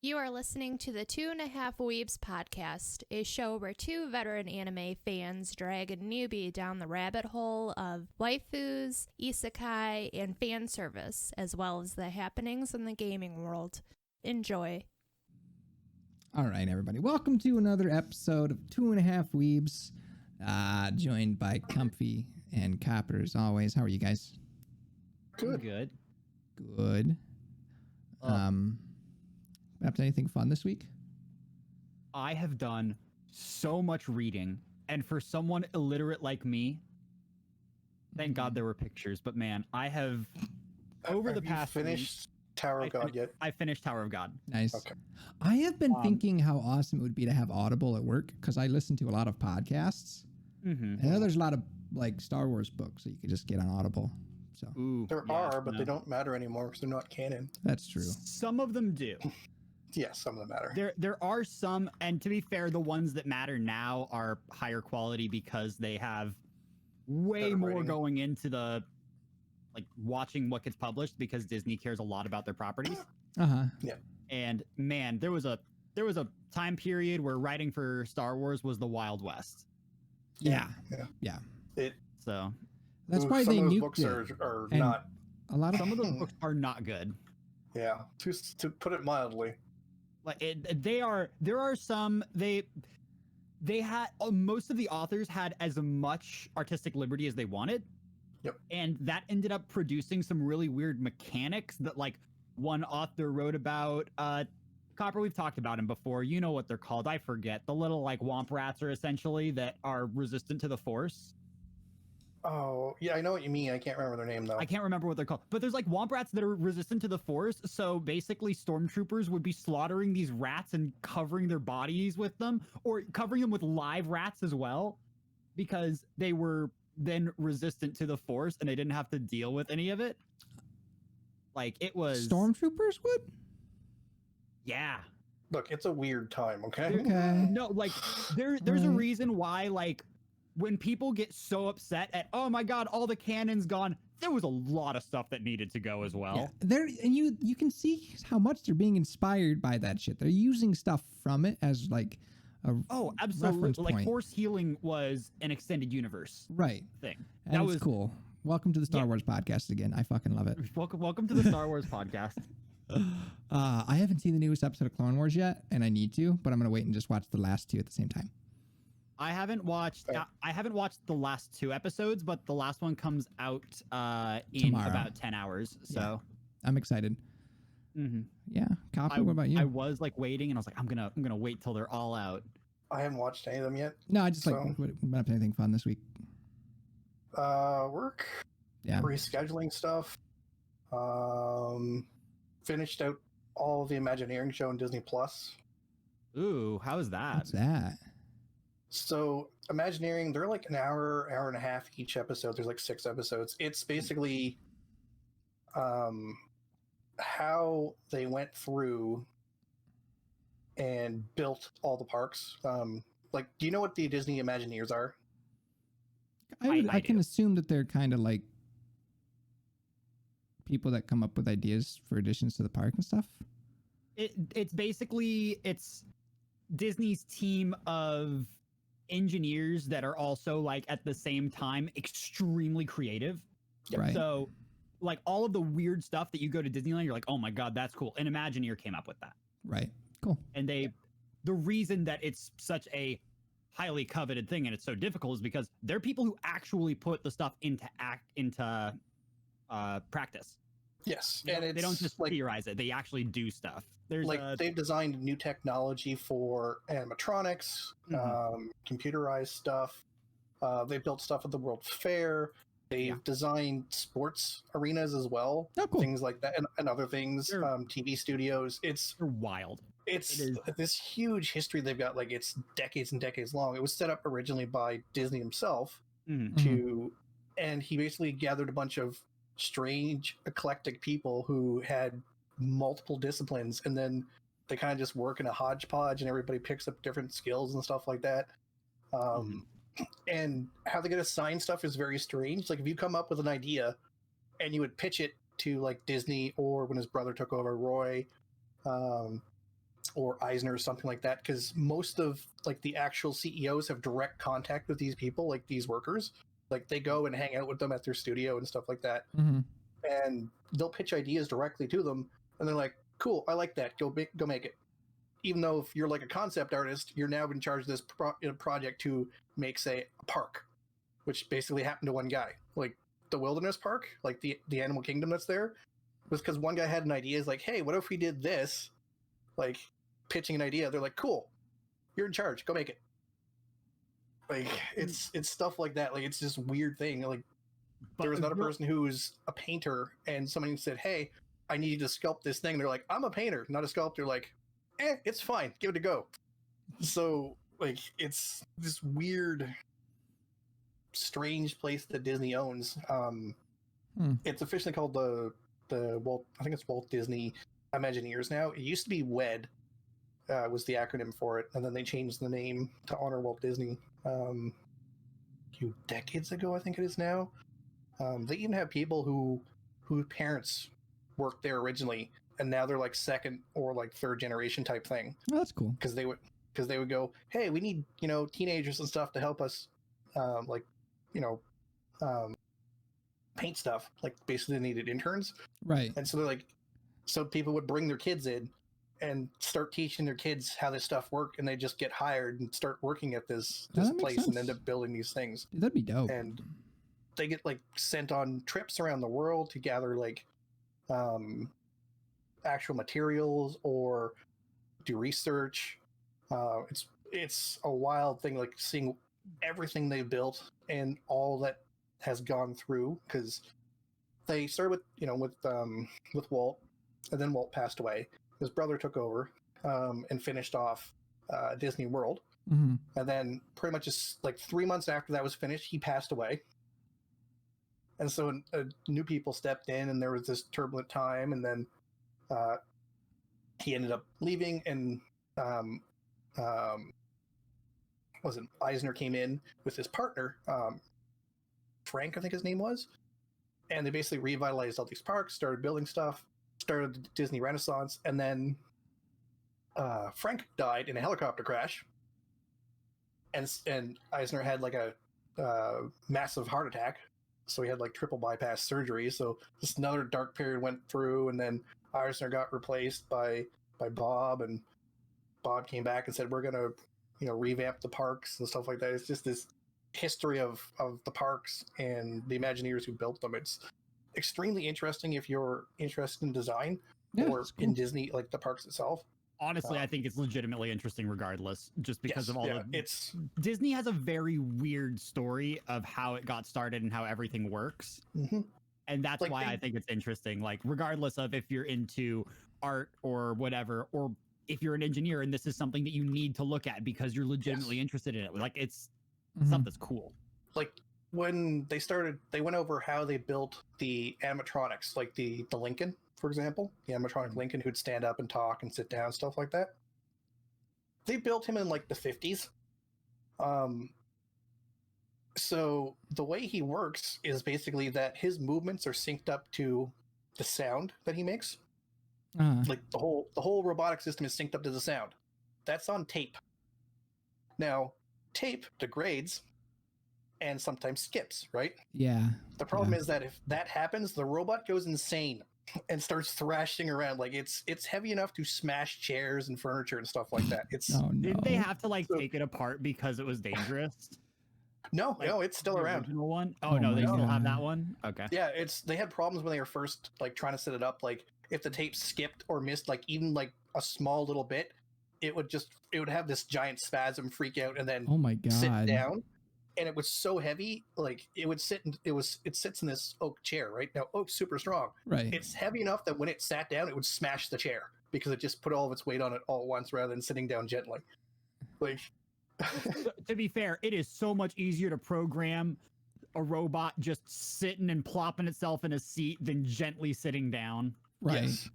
You are listening to the 2.5 Weebs podcast, a show where two veteran anime fans drag a newbie down the rabbit hole of waifus, isekai, and fan service, as well as the happenings in the gaming world. Enjoy. All right, everybody. Welcome to another episode of 2.5 Weebs, joined by Comfy and Copper as always. How are you guys? Good. Good. Up to anything fun this week? I have done so much reading, and for someone illiterate like me, thank God there were pictures, but man, I have over the past finished Tower of God yet? I finished Tower of God. Nice. Okay. I have been thinking how awesome it would be to have Audible at work, because I listen to a lot of podcasts. Mm-hmm. I know there's a lot of like Star Wars books that you could just get on Audible. So There are, but they don't matter anymore because they're not canon. that's true. Some of them do. Yeah, some of them matter. There are some, and to be fair, the ones that matter now are higher quality because they have way Better more writing. going into the like watching what gets published, because Disney cares a lot about their properties. And man, there was a time period where writing for Star Wars was the Wild West. Yeah. It, So That's why they some of those nuked books it. are And not. A lot of some of those books are not good. Yeah, to put it mildly. Like there are some they had most of the authors had as much artistic liberty as they wanted. Yep. And that ended up producing some really weird mechanics that like one author wrote about. Copper, we've talked about him before. You know what they're called. I forget. The little like womp rats are essentially that are resistant to the Force. Oh, yeah, I know what you mean. I can't remember their name though. I can't remember what they're called, but there's like womp rats that are resistant to the Force. So basically, stormtroopers would be slaughtering these rats and covering their bodies with them, or covering them with live rats as well, because they were then resistant to the Force and they didn't have to deal with any of it. Like it was stormtroopers would. Yeah. Look, it's a weird time. Okay. Okay. No, like there's a reason why like. When people get so upset at, oh my God, all the canon's gone, there was a lot of stuff that needed to go as well. Yeah, and you can see how much they're being inspired by that shit. They're using stuff from it as like a absolutely. Like point. Force healing was an extended universe thing. And that was was cool. Welcome to the Star Wars podcast again. I fucking love it. Welcome to the Star Wars podcast. I haven't seen the newest episode of Clone Wars yet, and I need to, but I'm gonna wait and just watch the last two at the same time. I haven't watched the last 2 episodes, but the last one comes out in Tomorrow. about 10 hours. So Yeah. I'm excited. mm-hmm. Yeah. Copy, what about you? I was like waiting, and I was like, I'm gonna wait till they're all out. I haven't watched any of them yet. No, I just like went up to anything fun this week. Work. Yeah. Rescheduling stuff. Finished out all the Imagineering show on Disney Plus. Ooh, how is that? What's that? So Imagineering, they're like an hour and a half each episode. There's like 6 episodes. It's basically how they went through and built all the parks. Like, do you know what the Disney Imagineers are? I can do. assume that they're kind of like people that come up with ideas for additions to the park and stuff. It's basically Disney's team of engineers that are also like at the same time extremely creative. Right. So like all of the weird stuff that you go to Disneyland, you're like, oh my God, that's cool. And Imagineer came up with that. Right. Cool. And the reason that it's such a highly coveted thing and it's so difficult is because they're people who actually put the stuff into practice. Yes, They and they don't it's just like theorize it; they actually do stuff. There's like they've designed new technology for animatronics, computerized stuff. They built stuff at the World's Fair. They've designed sports arenas as well, Oh, cool. things like that, and other things. They're- TV studios. they're wild. It's It is. this huge history they've got. Like it's decades and decades long. It was set up originally by Disney himself Mhm. and he basically gathered a bunch of strange, eclectic people who had multiple disciplines, and then they kind of just work in a hodgepodge, and everybody picks up different skills and stuff like that. And how they get assigned stuff is very strange. Like if you come up with an idea and you would pitch it to like Disney, or when his brother took over, Roy, or Eisner or something like that, because most of like the actual CEOs have direct contact with these people, like these workers. Like they go and hang out with them at their studio and stuff like that, and they'll pitch ideas directly to them, and they're like, "Cool, I like that. Go make it." Even though if you're like a concept artist, you're now in charge of this project to make, say, a park, which basically happened to one guy. Like the wilderness park, like the animal kingdom that's there, was because one guy had an idea. Is like, "Hey, what if we did this?" Like pitching an idea. They're like, "Cool, you're in charge. Go make it." Like it's stuff like that. Like it's this weird thing. Like there was another person who's a painter, and somebody said, "Hey, I need you to sculpt this thing." They're like, "I'm a painter, not a sculptor." Like, it's fine. Give it a go. So like it's this weird, strange place that Disney owns. It's officially called the Walt. I think it's Walt Disney Imagineers now. It used to be WED. Was the acronym for it, and then they changed the name to honor Walt Disney a few decades ago, I think it is now. They even have people whose parents worked there originally, and now they're like second or like third generation type thing. Oh, that's cool. Because they would go, "Hey, we need teenagers and stuff to help us, paint stuff." Like basically, they needed interns, Right? and so they're like, so people would bring their kids in and start teaching their kids how this stuff worked, and they just get hired and start working at this place and end up building these things. That'd be dope. And they get like sent on trips around the world to gather like actual materials or do research. It's a wild thing, like seeing everything they've built and all that has gone through, because they started with Walt, and then Walt passed away. His brother took over and finished off Disney World. And then pretty much just like 3 months after that was finished, he passed away. And so new people stepped in, and there was this turbulent time, and then he ended up leaving, and Eisner came in with his partner, Frank, I think his name was, and they basically revitalized all these parks, started building stuff, started the Disney Renaissance, and then Frank died in a helicopter crash, and Eisner had like a massive heart attack, so he had like triple bypass surgery. So just another dark period went through, and then Eisner got replaced by Bob, and Bob came back and said, "We're gonna revamp the parks and stuff like that." It's just this history of the parks and the Imagineers who built them. It's extremely interesting if you're interested in design or in Disney, like the parks itself. Honestly, I think it's legitimately interesting regardless, just because of all it's Disney has a very weird story of how it got started and how everything works. And that's like why I think it's interesting, like regardless of if you're into art or whatever, or if you're an engineer and this is something that you need to look at because you're legitimately interested in it. Like it's stuff that's cool. Like when they started, they went over how they built the animatronics, like the Lincoln, for example, the animatronic Lincoln who'd stand up and talk and sit down, stuff like that. They built him in like the 50s. So the way he works is basically that his movements are synced up to the sound that he makes. Like the whole robotic system is synced up to the sound. That's on tape. Now, tape degrades and sometimes skips, right? Yeah. The problem is that if that happens, the robot goes insane and starts thrashing around. Like it's heavy enough to smash chairs and furniture and stuff like that. It's Didn't they have to like take it apart because it was dangerous? No, it's still around. Original one? Oh no, they still have that one. Okay. Yeah, they had problems when they were first like trying to set it up. Like if the tape skipped or missed like even like a small little bit, it would have this giant spasm, freak out, and then sit down. And it was so heavy, like it sits in this oak chair, right? Now oak's super strong. Right. It's heavy enough that when it sat down, it would smash the chair because it just put all of its weight on it all at once rather than sitting down gently. Like to be fair, it is so much easier to program a robot just sitting and plopping itself in a seat than gently sitting down. Right. Yes.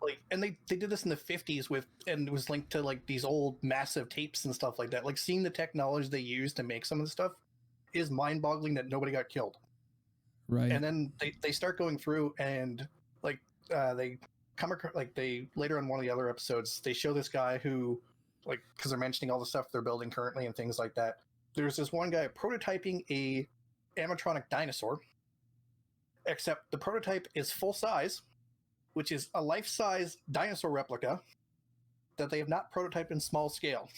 Like, and they did this in the 50s and it was linked to like these old massive tapes and stuff like that. Like seeing the technology they used to make some of the stuff is mind-boggling that nobody got killed. Right. And then they start going through and like they like they later on one of the other episodes, they show this guy who, like, because they're mentioning all the stuff they're building currently and things like that. There's this one guy prototyping a animatronic dinosaur, except the prototype is full size, which is a life-size dinosaur replica that they have not prototyped in small scale.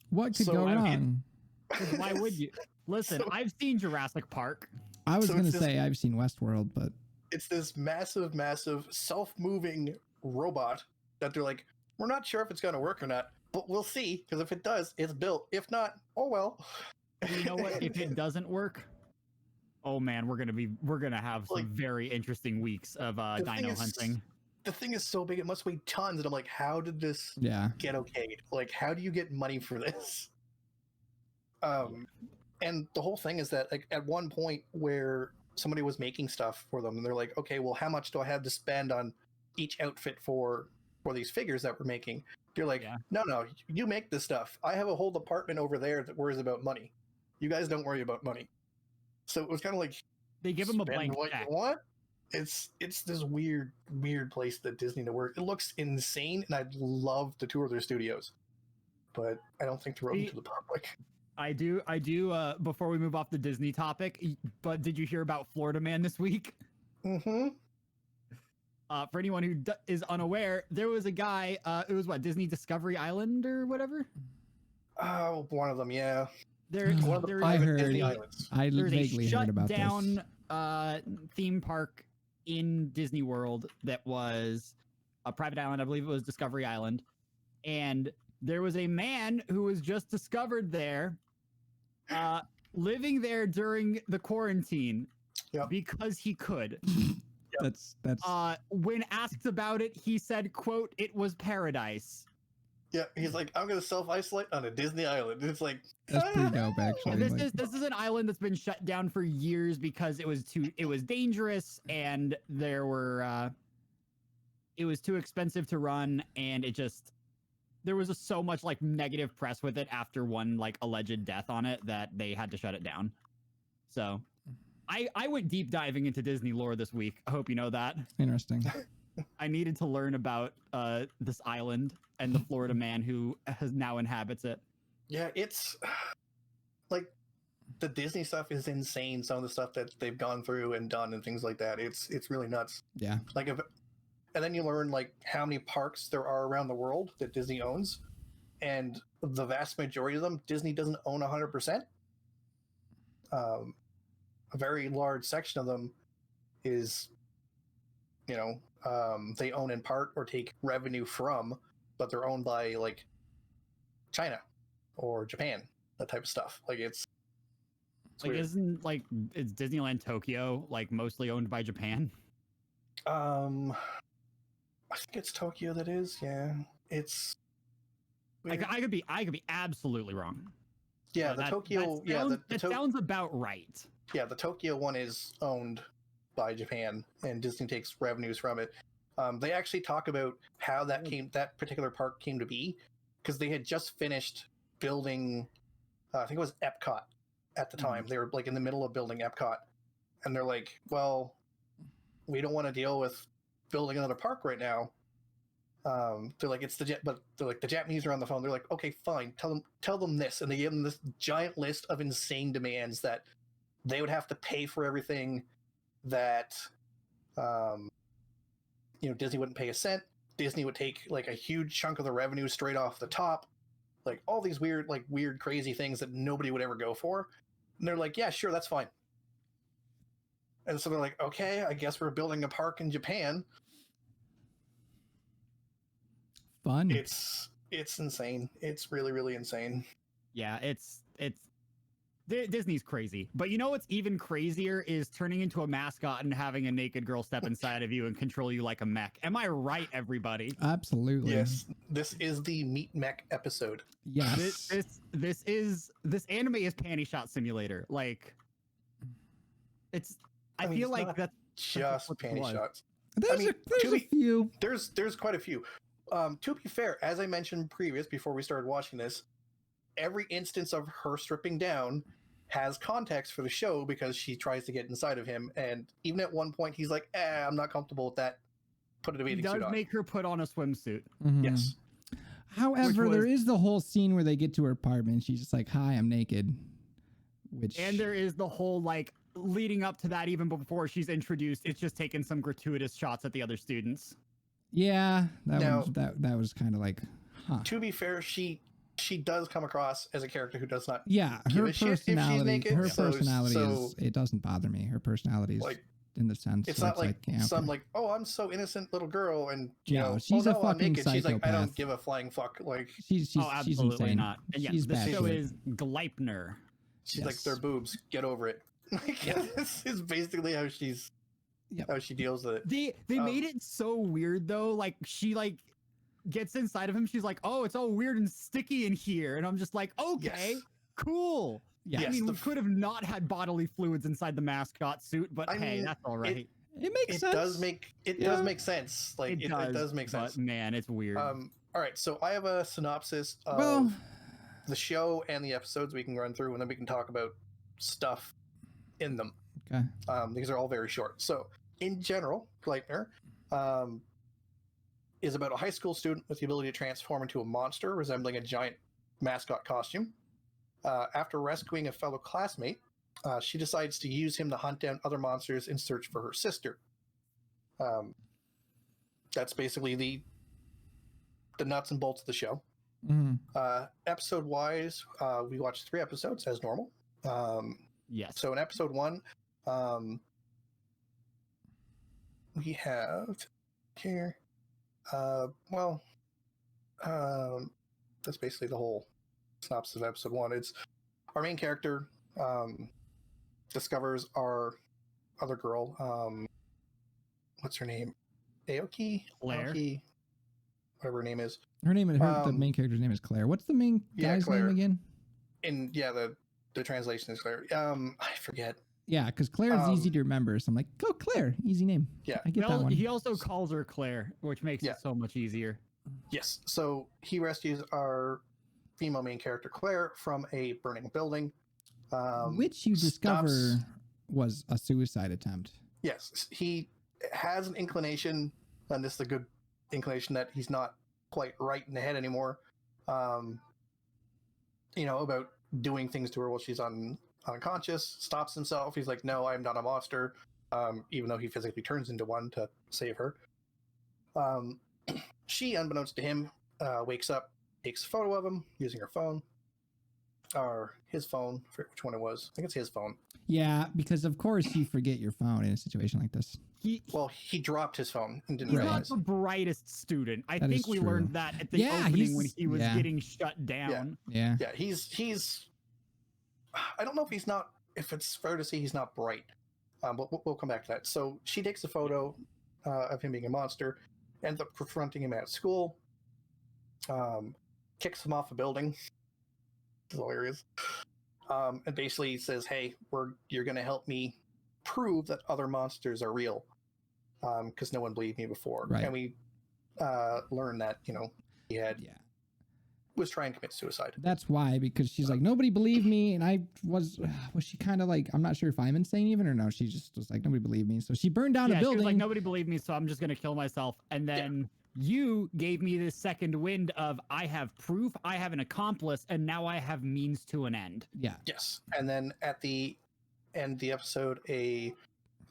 What could So, go I mean, wrong? 'Cause why would you? Listen, So- I've seen Jurassic Park. I was so going to it's this- say I've seen Westworld, but It's this massive, massive self-moving robot that they're like, we're not sure if it's going to work or not, but we'll see, because if it does, it's built. If not, oh well. You know what? If it doesn't work, oh man, we're gonna have some Like, very interesting weeks of the thing dino is- hunting. The thing is so big, it must weigh tons, and I'm like, how did this yeah. get okayed? Like, how do you get money for this? And the whole thing is that, like, at one point where somebody was making stuff for them, and they're like, okay, well, how much do I have to spend on each outfit for these figures that we're making? You're like, Yeah. no, you make this stuff. I have a whole department over there that worries about money. You guys don't worry about money. So it was kind of like, They give them a spend blank what check. you want. It's this weird place that Disney to work. It looks insane, and I'd love to tour their studios, but I don't think they're open See- to the public. I do. Before we move off the Disney topic, but did you hear about Florida Man this week? Mm-hmm. For anyone who is unaware, there was a guy. It was what, Disney Discovery Island or whatever. Oh, one of them, yeah. There, One of the there's, I private heard- Disney islands. I there's a vaguely shut heard about down this. theme park in Disney World that was a private island. I believe it was Discovery Island, and there was a man who was just discovered there, living there during the quarantine Yep. because he could. That's When asked about it, he said, "quote It was paradise." Yeah, he's like, I'm gonna self-isolate on a Disney island. It's like, that's pretty dope, actually. This like- is an island that's been shut down for years because it was dangerous, and there were it was too expensive to run, and there was just so much like negative press with it after one like alleged death on it that they had to shut it down. So I went deep diving into Disney lore this week. I hope you know that. interesting. I needed to learn about this island and the Florida man who now inhabits it. yeah, it's like the Disney stuff is insane. Some of the stuff that they've gone through and done and things like that. It's really nuts. Yeah. Like, and then you learn like how many parks there are around the world that Disney owns, and the vast majority of them Disney doesn't own 100%. A very large section of them is, they own in part or take revenue from, but they're owned by like China or Japan, that type of stuff. Like it's Like, weird. is Disneyland Tokyo like mostly owned by Japan? I think it's Tokyo that is. Yeah, it's. Like, I could be absolutely wrong. Yeah, But the that Tokyo. sounds, Yeah, that sounds about right. yeah, the Tokyo one is owned by Japan, and Disney takes revenues from it. They actually talk about how that particular park came to be, because they had just finished building. I think it was Epcot at the time. They were like in the middle of building Epcot, and they're like, "Well, we don't want to deal with building another park right now." They're like, but they're like, the Japanese are on the phone. They're like, okay, fine, tell them this, and they give them this giant list of insane demands that they would have to pay for everything. That, Disney wouldn't pay a cent. Disney would take like a huge chunk of the revenue straight off the top. Like all these weird, crazy things that nobody would ever go for. And they're like, yeah, sure, that's fine. And so they're like, okay, I guess we're building a park in Japan. Fun. It's insane. It's really, really insane. Yeah, it's Disney's crazy. But you know what's even crazier is turning into a mascot and having a naked girl step inside of you and control you like a mech. Am I right, everybody? Absolutely. Yes, this is the Meat Mech episode. Yes. This anime is Panty Shot Simulator. Like, I mean, feel it's like not that's Just what it panty was. shots. There's, mean, there's a few. There's quite a few. To be fair, as I mentioned before we started watching this, every instance of her stripping down has context for the show because she tries to get inside of him, and even at one point he's like, I'm not comfortable with that. put a He bathing does suit on. make her put on a swimsuit. Mhm. Yes. However, Which there was- is the whole scene where they get to her apartment. She's just like, "Hi, I'm naked," which And there is the whole like leading up to that, even before she's introduced, it's just taking some gratuitous shots at the other students. yeah, Now- that was kind of like, huh? To be fair, she does come across as a character who does not Yeah, give her a shit if she's personality. naked, Her so- personality so- is. It doesn't bother me. Her personality is like. in the sense. It's where not like yeah, some okay. like, oh, I'm so innocent little girl, and you No, know, she's oh, a no, I'm fucking naked. She's like, I don't psychopath. give a flying fuck. Like she's Oh, absolutely insane. not. And yeah, She's the show batshit. is Gleipnir. she's like, Yes. they're boobs. Get over it. Like, this is basically how she's Yep. how she deals with it. They made it so weird though. Like she like gets inside of him. She's like, oh, it's all weird and sticky in here, and I'm just like, okay, Yes. cool. Yeah, I Yes, mean, the we f- could have not had bodily fluids inside the mascot suit, but I hey, mean, that's all right. it makes It sense. does make Yeah. sense. Like it does make sense. But man, it's weird. All right, so I have a synopsis of Well, the show and the episodes we can run through, and then we can talk about stuff in them. okay. These are all very short. So, in general, Gleipnir is about a high school student with the ability to transform into a monster resembling a giant mascot costume. After rescuing a fellow classmate, she decides to use him to hunt down other monsters in search for her sister. That's basically the nuts and bolts of the show. Mhm. Episode wise, we watched 3 episodes as normal. yes. So in episode 1, we have here, that's basically the whole synopsis of episode 1. It's our main character discovers our other girl. What's her name? Aoki? Claire? Aoki? Whatever her name is. Her name, the Um, main character's name is Claire. What's the main yeah, guy's Claire. name again? And yeah, the translation is Claire. I forget. Yeah, because Claire is easy Um, to remember. So I'm like, go Claire, easy name. Yeah. I get that Well, one. he also calls her Claire, which makes Yeah. it so much easier. Yes. So he rescues our female main character Claire from a burning building. Which you discover stops- was a suicide attempt. Yes, he has an inclination, and this is a good inclination that he's not quite right in the head anymore. About doing things to her while she's unconscious. Stops himself. He's like, "No, I'm not a monster," even though he physically turns into one to save her. She, unbeknownst to him, wakes up, takes a photo of him using her phone. Or his phone, I forget which one it was. I think it's his phone. Yeah, because of course you forget your phone in a situation like this. Well, he dropped his phone and didn't He's Right. not realize. the brightest student. I That think is we true. learned that at the Yeah, opening when he's- he was yeah. getting shut down. Yeah. Yeah, he's. I don't know if it's fair to say he's not bright. But we'll come back to that. So she takes a photo of him being a monster, ends up confronting him at school, kicks him off a building. It's hilarious. And basically says, "Hey, you're going to help me prove that other monsters are real, because no one believed me before." Right. And we learn that he was trying to commit suicide. That's why, because she's like, nobody believed me, and I was she kind of like, I'm not sure if I'm insane even or no. She just was like, nobody believed me, so she burned down Yeah, a she building. was like, nobody believed me, so I'm just gonna kill myself. And then you gave me this second wind of I have proof, I have an accomplice, and now I have means to an end. Yeah, Yes, and then at the end of the episode,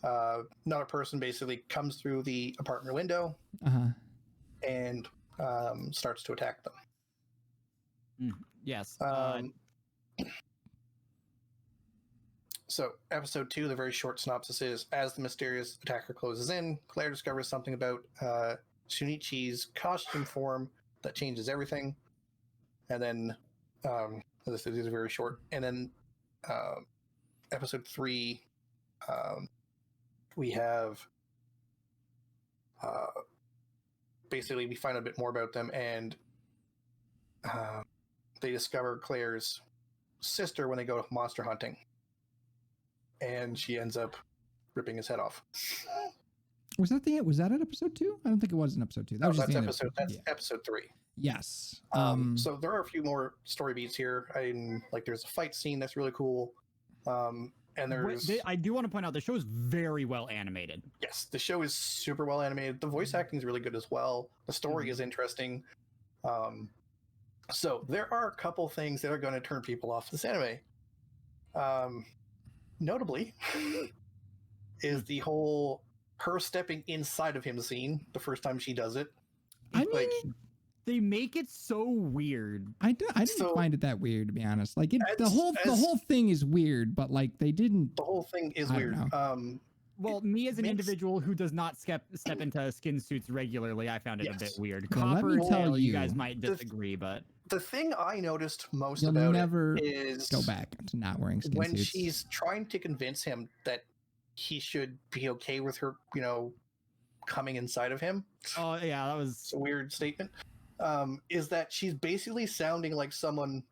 another person basically comes through the apartment window and starts to attack them. Yes. So, episode 2, the very short synopsis is: as the mysterious attacker closes in, Claire discovers something about Shunichi's costume form that changes everything. And then, these are very short. And then, episode 3, we have basically we find a bit more about them, and they discover Claire's sister when they go monster hunting, and she ends up ripping his head off. was that at episode 2? I don't think it was in episode 2. That was just That's the end of- episode. That's yeah. episode 3. Yes. So there are a few more story beats here. There's a fight scene that's really cool. And there's I do want to point out the show is very well animated. yes, the show is super well animated. The voice acting is really good as well. The story is interesting. So there are a couple things that are going to turn people off this anime. Notably, is the whole her stepping inside of him scene the first time she does it. I Like, mean, They make it so weird. I didn't So- find it that weird, to be honest. Like the As- whole thing is weird, but like they didn't. the whole thing is I don't weird. know. Well, me as an makes- individual who does not step into skin suits regularly, I found it a bit Yes. weird. Well, let Copper, me tell Tail, you you, guys might the- disagree, but The thing I noticed most You'll about never it is go back to not wearing skin when suits. she's trying to convince him that he should be okay with her, coming inside of him. oh yeah, that It's was a weird statement. Is that she's basically sounding like someone,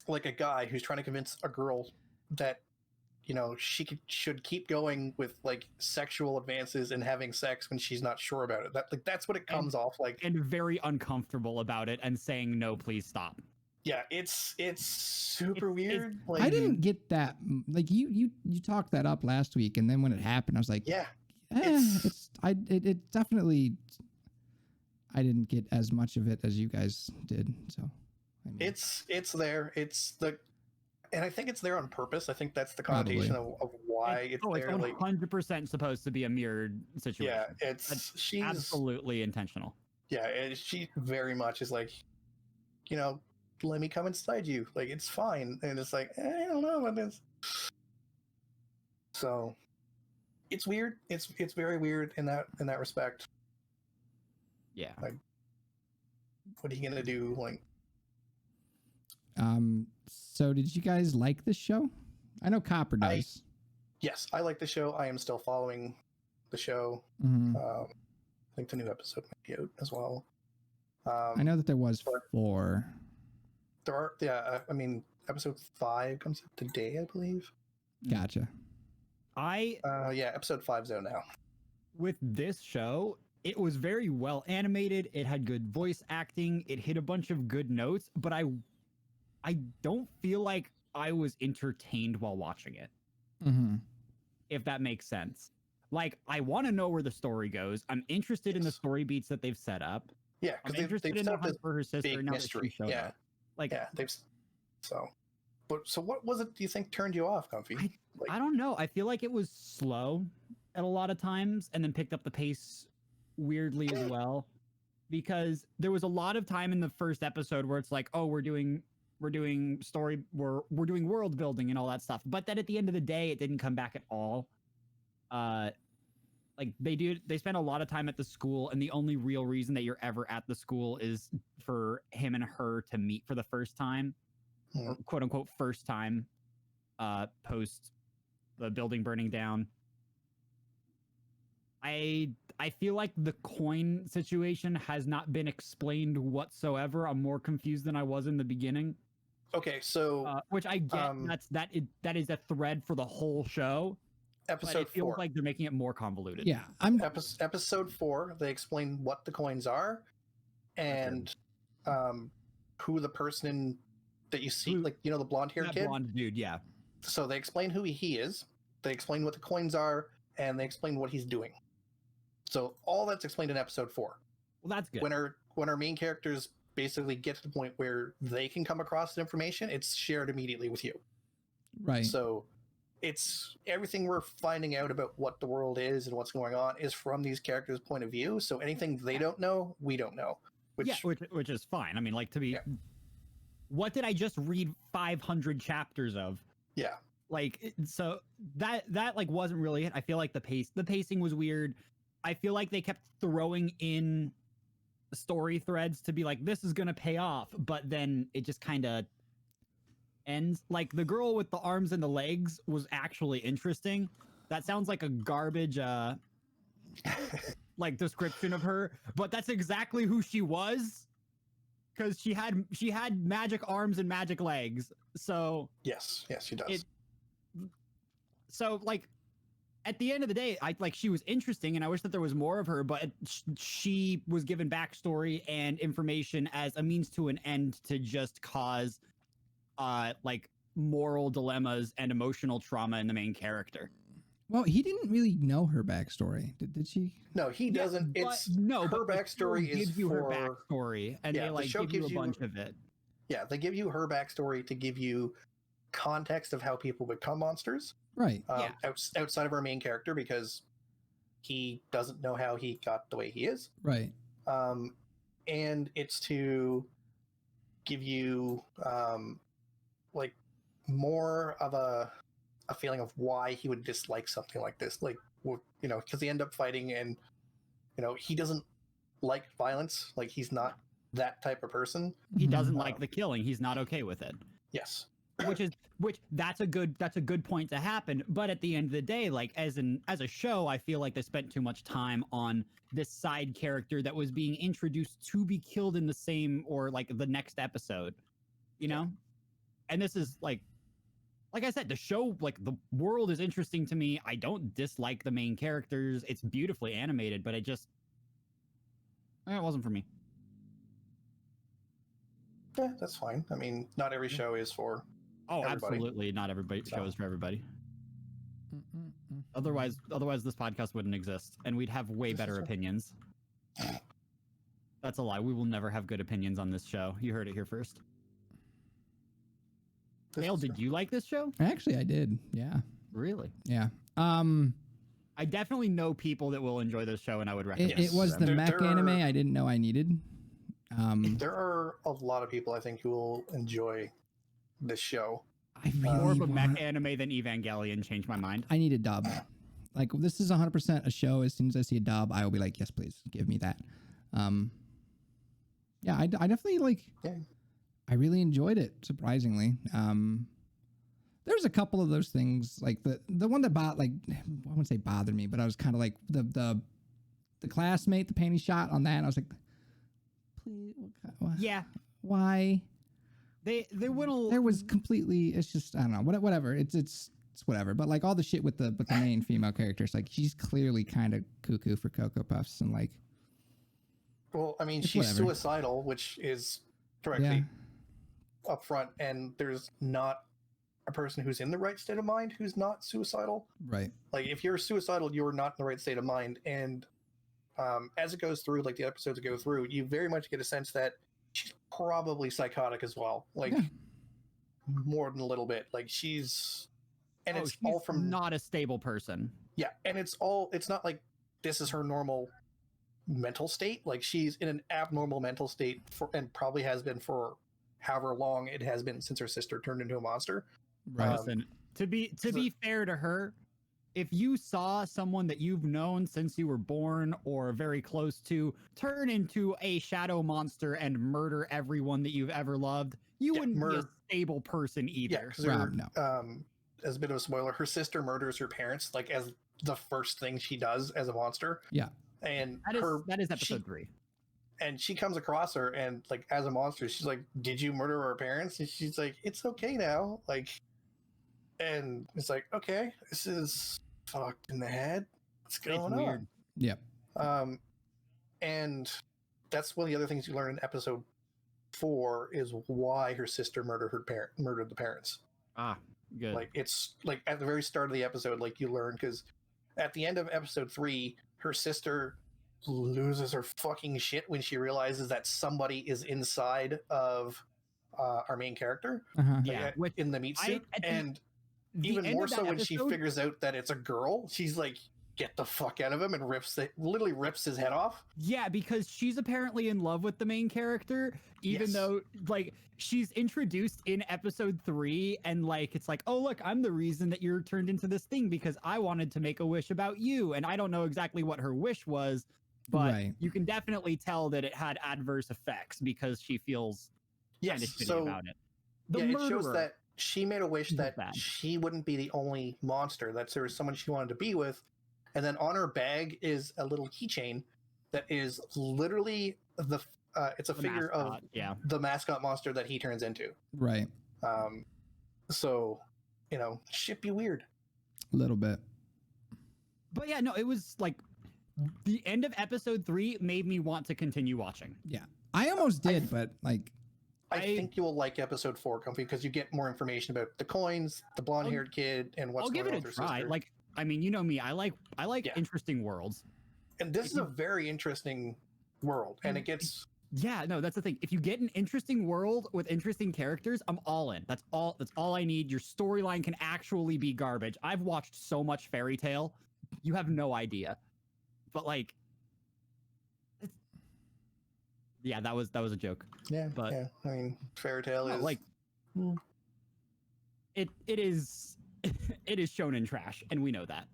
like a guy who's trying to convince a girl that, she should keep going with like sexual advances and having sex when she's not sure about it. That's what it comes off like. and very uncomfortable about it and saying no, please stop. Yeah, it's super It's- weird. Like, I didn't get that. Like you talked that up last week, and then when it happened, I was like, Yeah, it definitely. I didn't get as much of it as you guys did. So, I mean, it's there. And I think it's there on purpose. I think that's the connotation of why it's It's there. Like, 100% supposed to be a mirrored situation. yeah, That's she's absolutely intentional. she very much is like, let me come inside you. Like, it's fine. And it's like, I don't know what this. So, it's weird. It's very weird in that respect. Yeah. What are you gonna do? Like, So did you guys like this show? I know Copper does. yes, I like the show. I am still following the show. Mhm. I think the new episode might be out as well. I know that there was but- 4. There are, I mean, episode 5 comes out today, I believe. Gotcha. Episode 5's out now. With this show, it was very well animated. It had good voice acting. It hit a bunch of good notes, but I don't feel like I was entertained while watching it, Mm-hmm. if that makes sense. Like, I want to know where the story goes. I'm interested in the Yes. story beats that they've set up. Yeah, I'm because they've interested in set the up this hunt for her sister big now mystery. that she showed Yeah, up. Like, yeah, so what was it? Do you think turned you off, Comfy? I don't know. I feel like it was slow at a lot of times and then picked up the pace weirdly as well. Because there was a lot of time in the first episode where it's like, oh, we're doing story, we're doing world building and all that stuff. But then at the end of the day, it didn't come back at all. Like they spend a lot of time at the school, and the only real reason that you're ever at the school is for him and her to meet for the first time, or quote unquote first time, post the building burning down. I feel like the coin situation has not been explained whatsoever. I'm more confused than I was in the beginning. Okay, so Which I get. That is a thread for the whole show. But episode it feels 4. like they're making it more convoluted. Yeah, I'm. Episode 4, they explain what the coins are, and who the person that you see, Who- like the blonde-haired That kid. blonde dude, yeah. So they explain who he is. They explain what the coins are, and they explain what he's doing. So all that's explained in episode 4. Well, that's good. When our main characters basically get to the point where they can come across the information, it's shared immediately with you. Right. So it's everything we're finding out about what the world is and what's going on is from these characters' point of view. So anything they don't know, we don't know. Which is fine. I mean, like, to be. Yeah. What did I just read 500 chapters of? Yeah. Like, so that like wasn't really it. I feel like the pacing was weird. I feel like they kept throwing in story threads to be like, this is gonna pay off, but then it just kind of ends. Like, the girl with the arms and the legs was actually interesting. That sounds like a garbage like description of her, but that's exactly who she was, because she had magic arms and magic legs. So Yes, she does. like, at the end of the day, she was interesting, and I wish that there was more of her, but she was given backstory and information as a means to an end to just cause moral dilemmas and emotional trauma in the main character. Well, he didn't really know her backstory, did she? No, he doesn't. It's no, her but the show backstory is gives you her for backstory, and Yeah, they the like show give you a gives you- bunch of it. yeah. They give you her backstory to give you context of how people become monsters. Right. Yeah. Outside of our main character, because he doesn't know how he got the way he is. Right. And it's to give you like more of a feeling of why he would dislike something like this, like, you know, because they end up fighting, and you know, he doesn't like violence, like he's not that type of person. He Mhm. doesn't like the killing. He's not okay with it. Yes. Which that's a good point to happen. But at the end of the day, like as a show, I feel like they spent too much time on this side character that was being introduced to be killed in the same or like the next episode, you know? And this is like I said, the show, like the world is interesting to me. I don't dislike the main characters. It's beautifully animated, but it wasn't for me. Yeah, that's fine. I mean, not every show is for Oh, everybody. absolutely. Not everybody So- show is for everybody. Otherwise this podcast wouldn't exist, and we'd have way This is better true. opinions. That's a lie. We will never have good opinions on this show. You heard it here first. This Dale, is did true. you like this show? Actually, I did. Yeah. Really? Yeah. I definitely know people that will enjoy this show, and I would recommend It was the There- mech there anime are- I didn't know I needed. There are a lot of people I think who will enjoy this show. I really more of a mech want- anime than Evangelion. Changed my mind. I need a dub. Like, this is 100% a show. As soon as I see a dub, I will be like, yes, please, give me that. Yeah, I definitely like. Yeah. I really enjoyed it, surprisingly. There's a couple of those things, like the one that I wouldn't say bothered me, but I was kind of like the classmate, the painting shot on that. I was like, please, Yeah, why? they went a There was completely. It's just, I don't know. Whatever. It's whatever. But like all the shit with the main female characters, like she's clearly kind of cuckoo for Cocoa Puffs, and like, Well, I mean, It's she's whatever. suicidal, which is correctly up front, and there's not a person who's in the right state of mind who's not suicidal. right. Like, if you're suicidal, you're not in the right state of mind. And as it goes through, like the episodes go through, you very much get a sense that she's probably psychotic as well. Like, Yeah. more than a little bit. Like, she's. And it's she's all from. not a stable person. Yeah, and it's not like this is her normal mental state. Like, she's in an abnormal mental state and probably has been for however long it has been since her sister turned into a monster. Right. Listen, to be fair to her, if you saw someone that you've known since you were born or very close to turn into a shadow monster and murder everyone that you've ever loved, you Yeah, wouldn't be a murder- stable person Yeah, either. because Rob, no. as a bit of a spoiler, her sister murders her parents like as the first thing she does as a monster. Yeah. And That is episode 3. and she comes across her and like as a monster, she's like, "Did you murder our parents?" And she's like, "It's okay now." Like, and it's like, okay, this is fucked in the head. What's going on? weird. Yep. And that's one of the other things you learn in episode 4 is why her sister murdered the parents. Ah, good. Like, it's like at the very start of the episode, like you learn, because at the end of episode 3, her sister loses her fucking shit when she realizes that somebody is inside of our main character, Uh-huh. yeah, like, which in the meat suit, at the- and the even end more of that so when she episode- figures out that it's a girl, she's like, "Get the fuck out of him!" and literally rips his head off. Yeah, because she's apparently in love with the main character, even Yes. though like she's introduced in episode 3, and like it's like, oh look, I'm the reason that you're turned into this thing because I wanted to make a wish about you, and I don't know exactly what her wish was, but Right. you can definitely tell that it had adverse effects because she feels kind Yes, of shitty so about it. The yeah, it shows murderer- that she made a wish She's that bad. she wouldn't be the only monster, that there was someone she wanted to be with. And then on her bag is a little keychain that is literally it's a the figure mascot, of yeah. the mascot monster that he turns into. Right. So, you know, shit be weird. A little bit. But yeah, no, it was like the end of episode 3 made me want to continue watching. Yeah. I almost did, but like, I think you will like episode 4, Comfy, because you get more information about the coins, the blonde-haired kid, and what's I'll going give on it with a her try. sister. Like, I mean, you know me. I like Yeah. interesting worlds. And this is a very interesting world, and it gets... Yeah, no, that's the thing. If you get an interesting world with interesting characters, I'm all in. That's all I need. Your storyline can actually be garbage. I've watched so much Fairy Tale. You have no idea. But like yeah, that was a joke. Yeah, But yeah. I mean, Fairy Tale is... like it is it is shonen trash, and we know that.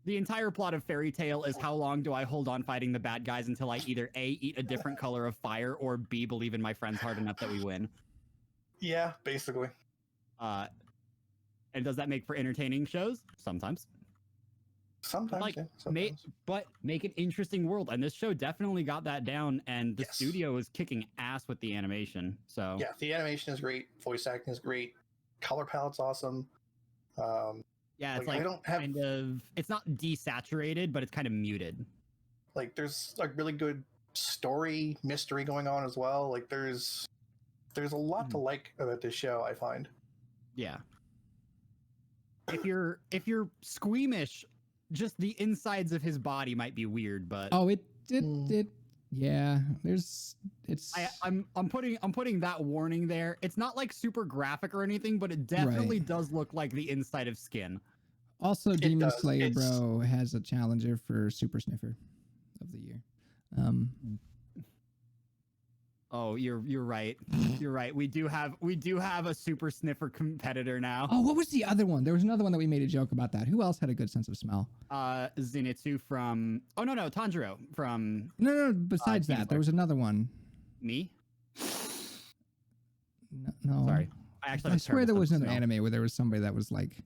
The entire plot of Fairy Tale is how long do I hold on fighting the bad guys until I either A, eat a different color of fire, or B, believe in my friends hard enough that we win. Yeah, basically. And does that make for entertaining shows? Sometimes. Sometimes, Like, yeah. Sometimes. but make an interesting world, and this show definitely got that down, and the Yes. studio is kicking ass with the animation. So Yeah, the animation is great. Voice acting is great. Color palette's awesome. yeah, it's Like, I like don't have- kind of, it's not desaturated, but it's kind of muted. Like, there's like really good story mystery going on as well. Like, there's a lot to like about this show, I find. Yeah. If you're squeamish, just the insides of his body might be weird, but Oh, yeah. It's I'm putting that warning there. It's not like super graphic or anything, but it definitely does look like the inside of skin. also Demon does. Slayer, It's- bro, has a challenger for Super Sniffer of the year. Oh, you're right. You're right. We do have a super sniffer competitor now. Oh, what was the other one? There was another one that we made a joke about that. Who else had a good sense of smell? Zenitsu from Tanjiro from No. Besides Demon that, there was another one. me. No. Sorry. I swear there was another anime where there was somebody that was like,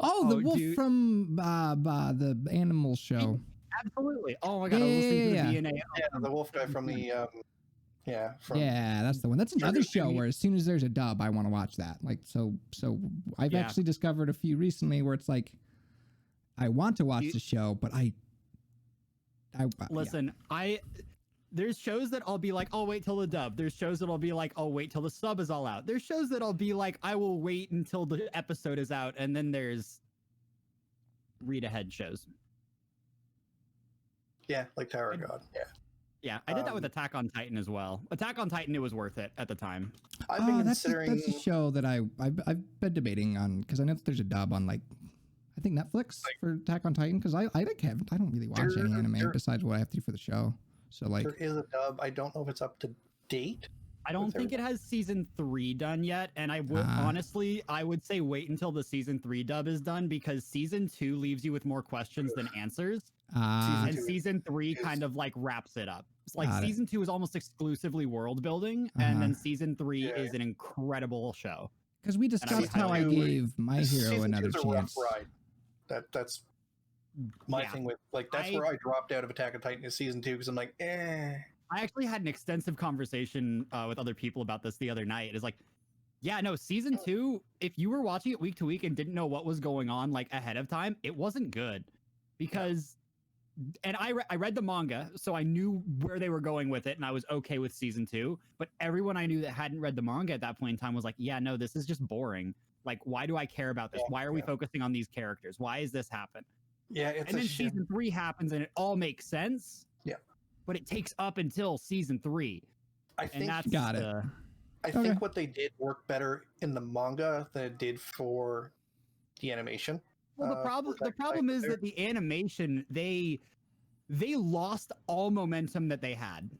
oh, the wolf from the animal show. Absolutely. Oh my god, I was listening to the DNA. Yeah, the wolf guy from the from Yeah, that's the one. That's another Sugar show City. where as soon as there's a dub, I want to watch that. Like, so I've Yeah. actually discovered a few recently where it's like, I want to watch the show, but I Listen, there's shows that I'll be like, I'll wait till the dub. There's shows that I'll be like, I'll wait till the sub is all out. There's shows that I'll be like, I will wait until the episode is out, and then there's read ahead shows. Yeah, like Tower of God. Yeah. Yeah, I did that with Attack on Titan as well. Attack on Titan, it was worth it at the time. I've been that's considering that's a show that I've been debating on because I know that there's a dub on like I think Netflix for Attack on Titan because I don't really watch any anime besides what I have to do for the show. So like there is a dub. I don't know if it's up to date. I don't think it has season 3 done yet, and I would honestly, I would say wait until the season 3 dub is done because season 2 leaves you with more questions than answers, and season 3 kind of like wraps it up. It's like season 2 is almost exclusively world building, and then season 3 is an incredible show. Because we discussed how I gave My Hero another chance. Ride. That's my thing with like that's where I dropped out of Attack on Titan is season 2 because I'm like, I actually had an extensive conversation with other people about this the other night. It's like, yeah, no, season 2, if you were watching it week to week and didn't know what was going on like ahead of time, it wasn't good because, and I read the manga, so I knew where they were going with it and I was okay with season 2, but everyone I knew that hadn't read the manga at that point in time was like, yeah, no, this is just boring. Like, why do I care about this? Why are we focusing on these characters? Why is this happen? Yeah, it's and then season 3 happens and it all makes sense. Yeah. But it takes up until season 3. I think that's got it. I think what they did worked better in the manga than it did for the animation. Well, the problem is that the animation they lost all momentum that they had.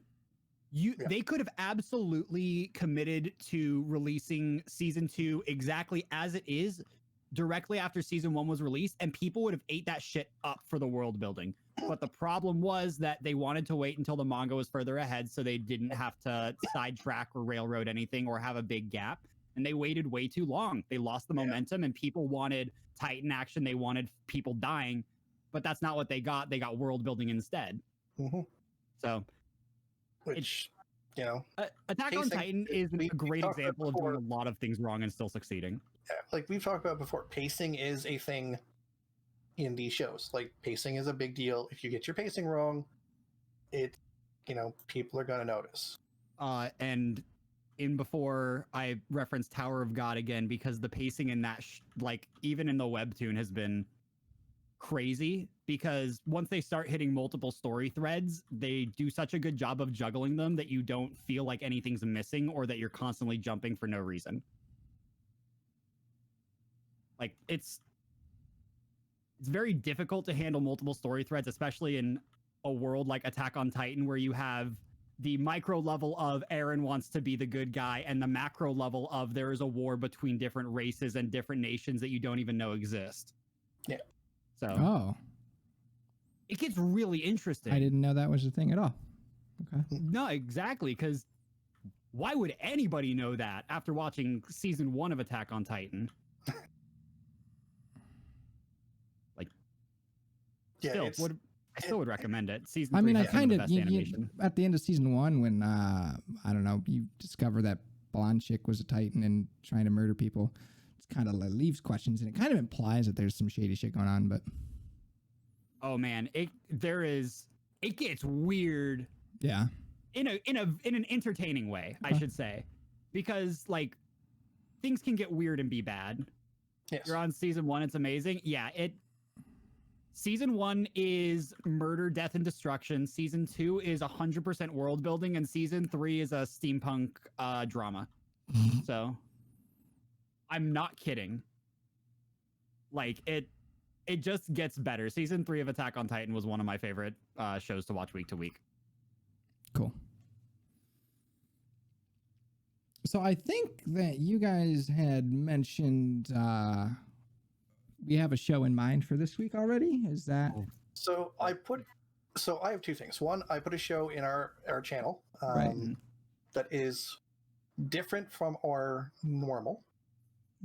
They could have absolutely committed to releasing season 2 exactly as it is directly after season 1 was released, and people would have ate that shit up for the world building. But the problem was that they wanted to wait until the manga was further ahead so they didn't have to sidetrack or railroad anything or have a big gap. And they waited way too long. They lost the momentum and people wanted Titan action. They wanted people dying, but that's not what they got. They got world building instead. Mm-hmm. So, which, you know, Attack on Titan is a great example of doing a lot of things wrong and still succeeding. Yeah, like we've talked about before, pacing is a thing in these shows. Like, pacing is a big deal. If you get your pacing wrong, people are going to notice. And in before I referenced Tower of God again, because the pacing in that, like, even in the webtoon has been crazy, because once they start hitting multiple story threads, they do such a good job of juggling them that you don't feel like anything's missing or that you're constantly jumping for no reason. Like, it's very difficult to handle multiple story threads, especially in a world like Attack on Titan, where you have the micro level of Eren wants to be the good guy and the macro level of there is a war between different races and different nations that you don't even know exist. Yeah. So Oh, it gets really interesting. I didn't know that was a thing at all. Okay. No, exactly, because why would anybody know that after watching season 1 of Attack on Titan? Like, Yeah, still, I still would recommend it. Season 3 I mean, I has some kind of of the best animation. at the end of season 1, when I don't know, you discover that blonde chick was a Titan and trying to murder people. It's kind of like leaves questions, and it kind of implies that there's some shady shit going on. But oh man, it gets weird. yeah, In an entertaining way, I should say, because like things can get weird and be bad. Yes. You're on season 1; it's amazing. Yeah, Season 1 is murder, death, and destruction. Season 2 is 100% world building, and season 3 is a steampunk drama. So, I'm not kidding. Like, it just gets better. Season 3 of Attack on Titan was one of my favorite shows to watch week to week. cool. So I think that you guys had mentioned we have a show in mind for this week already. Is that So I have two things. One, I put a show in our channel Right. that is different from our normal,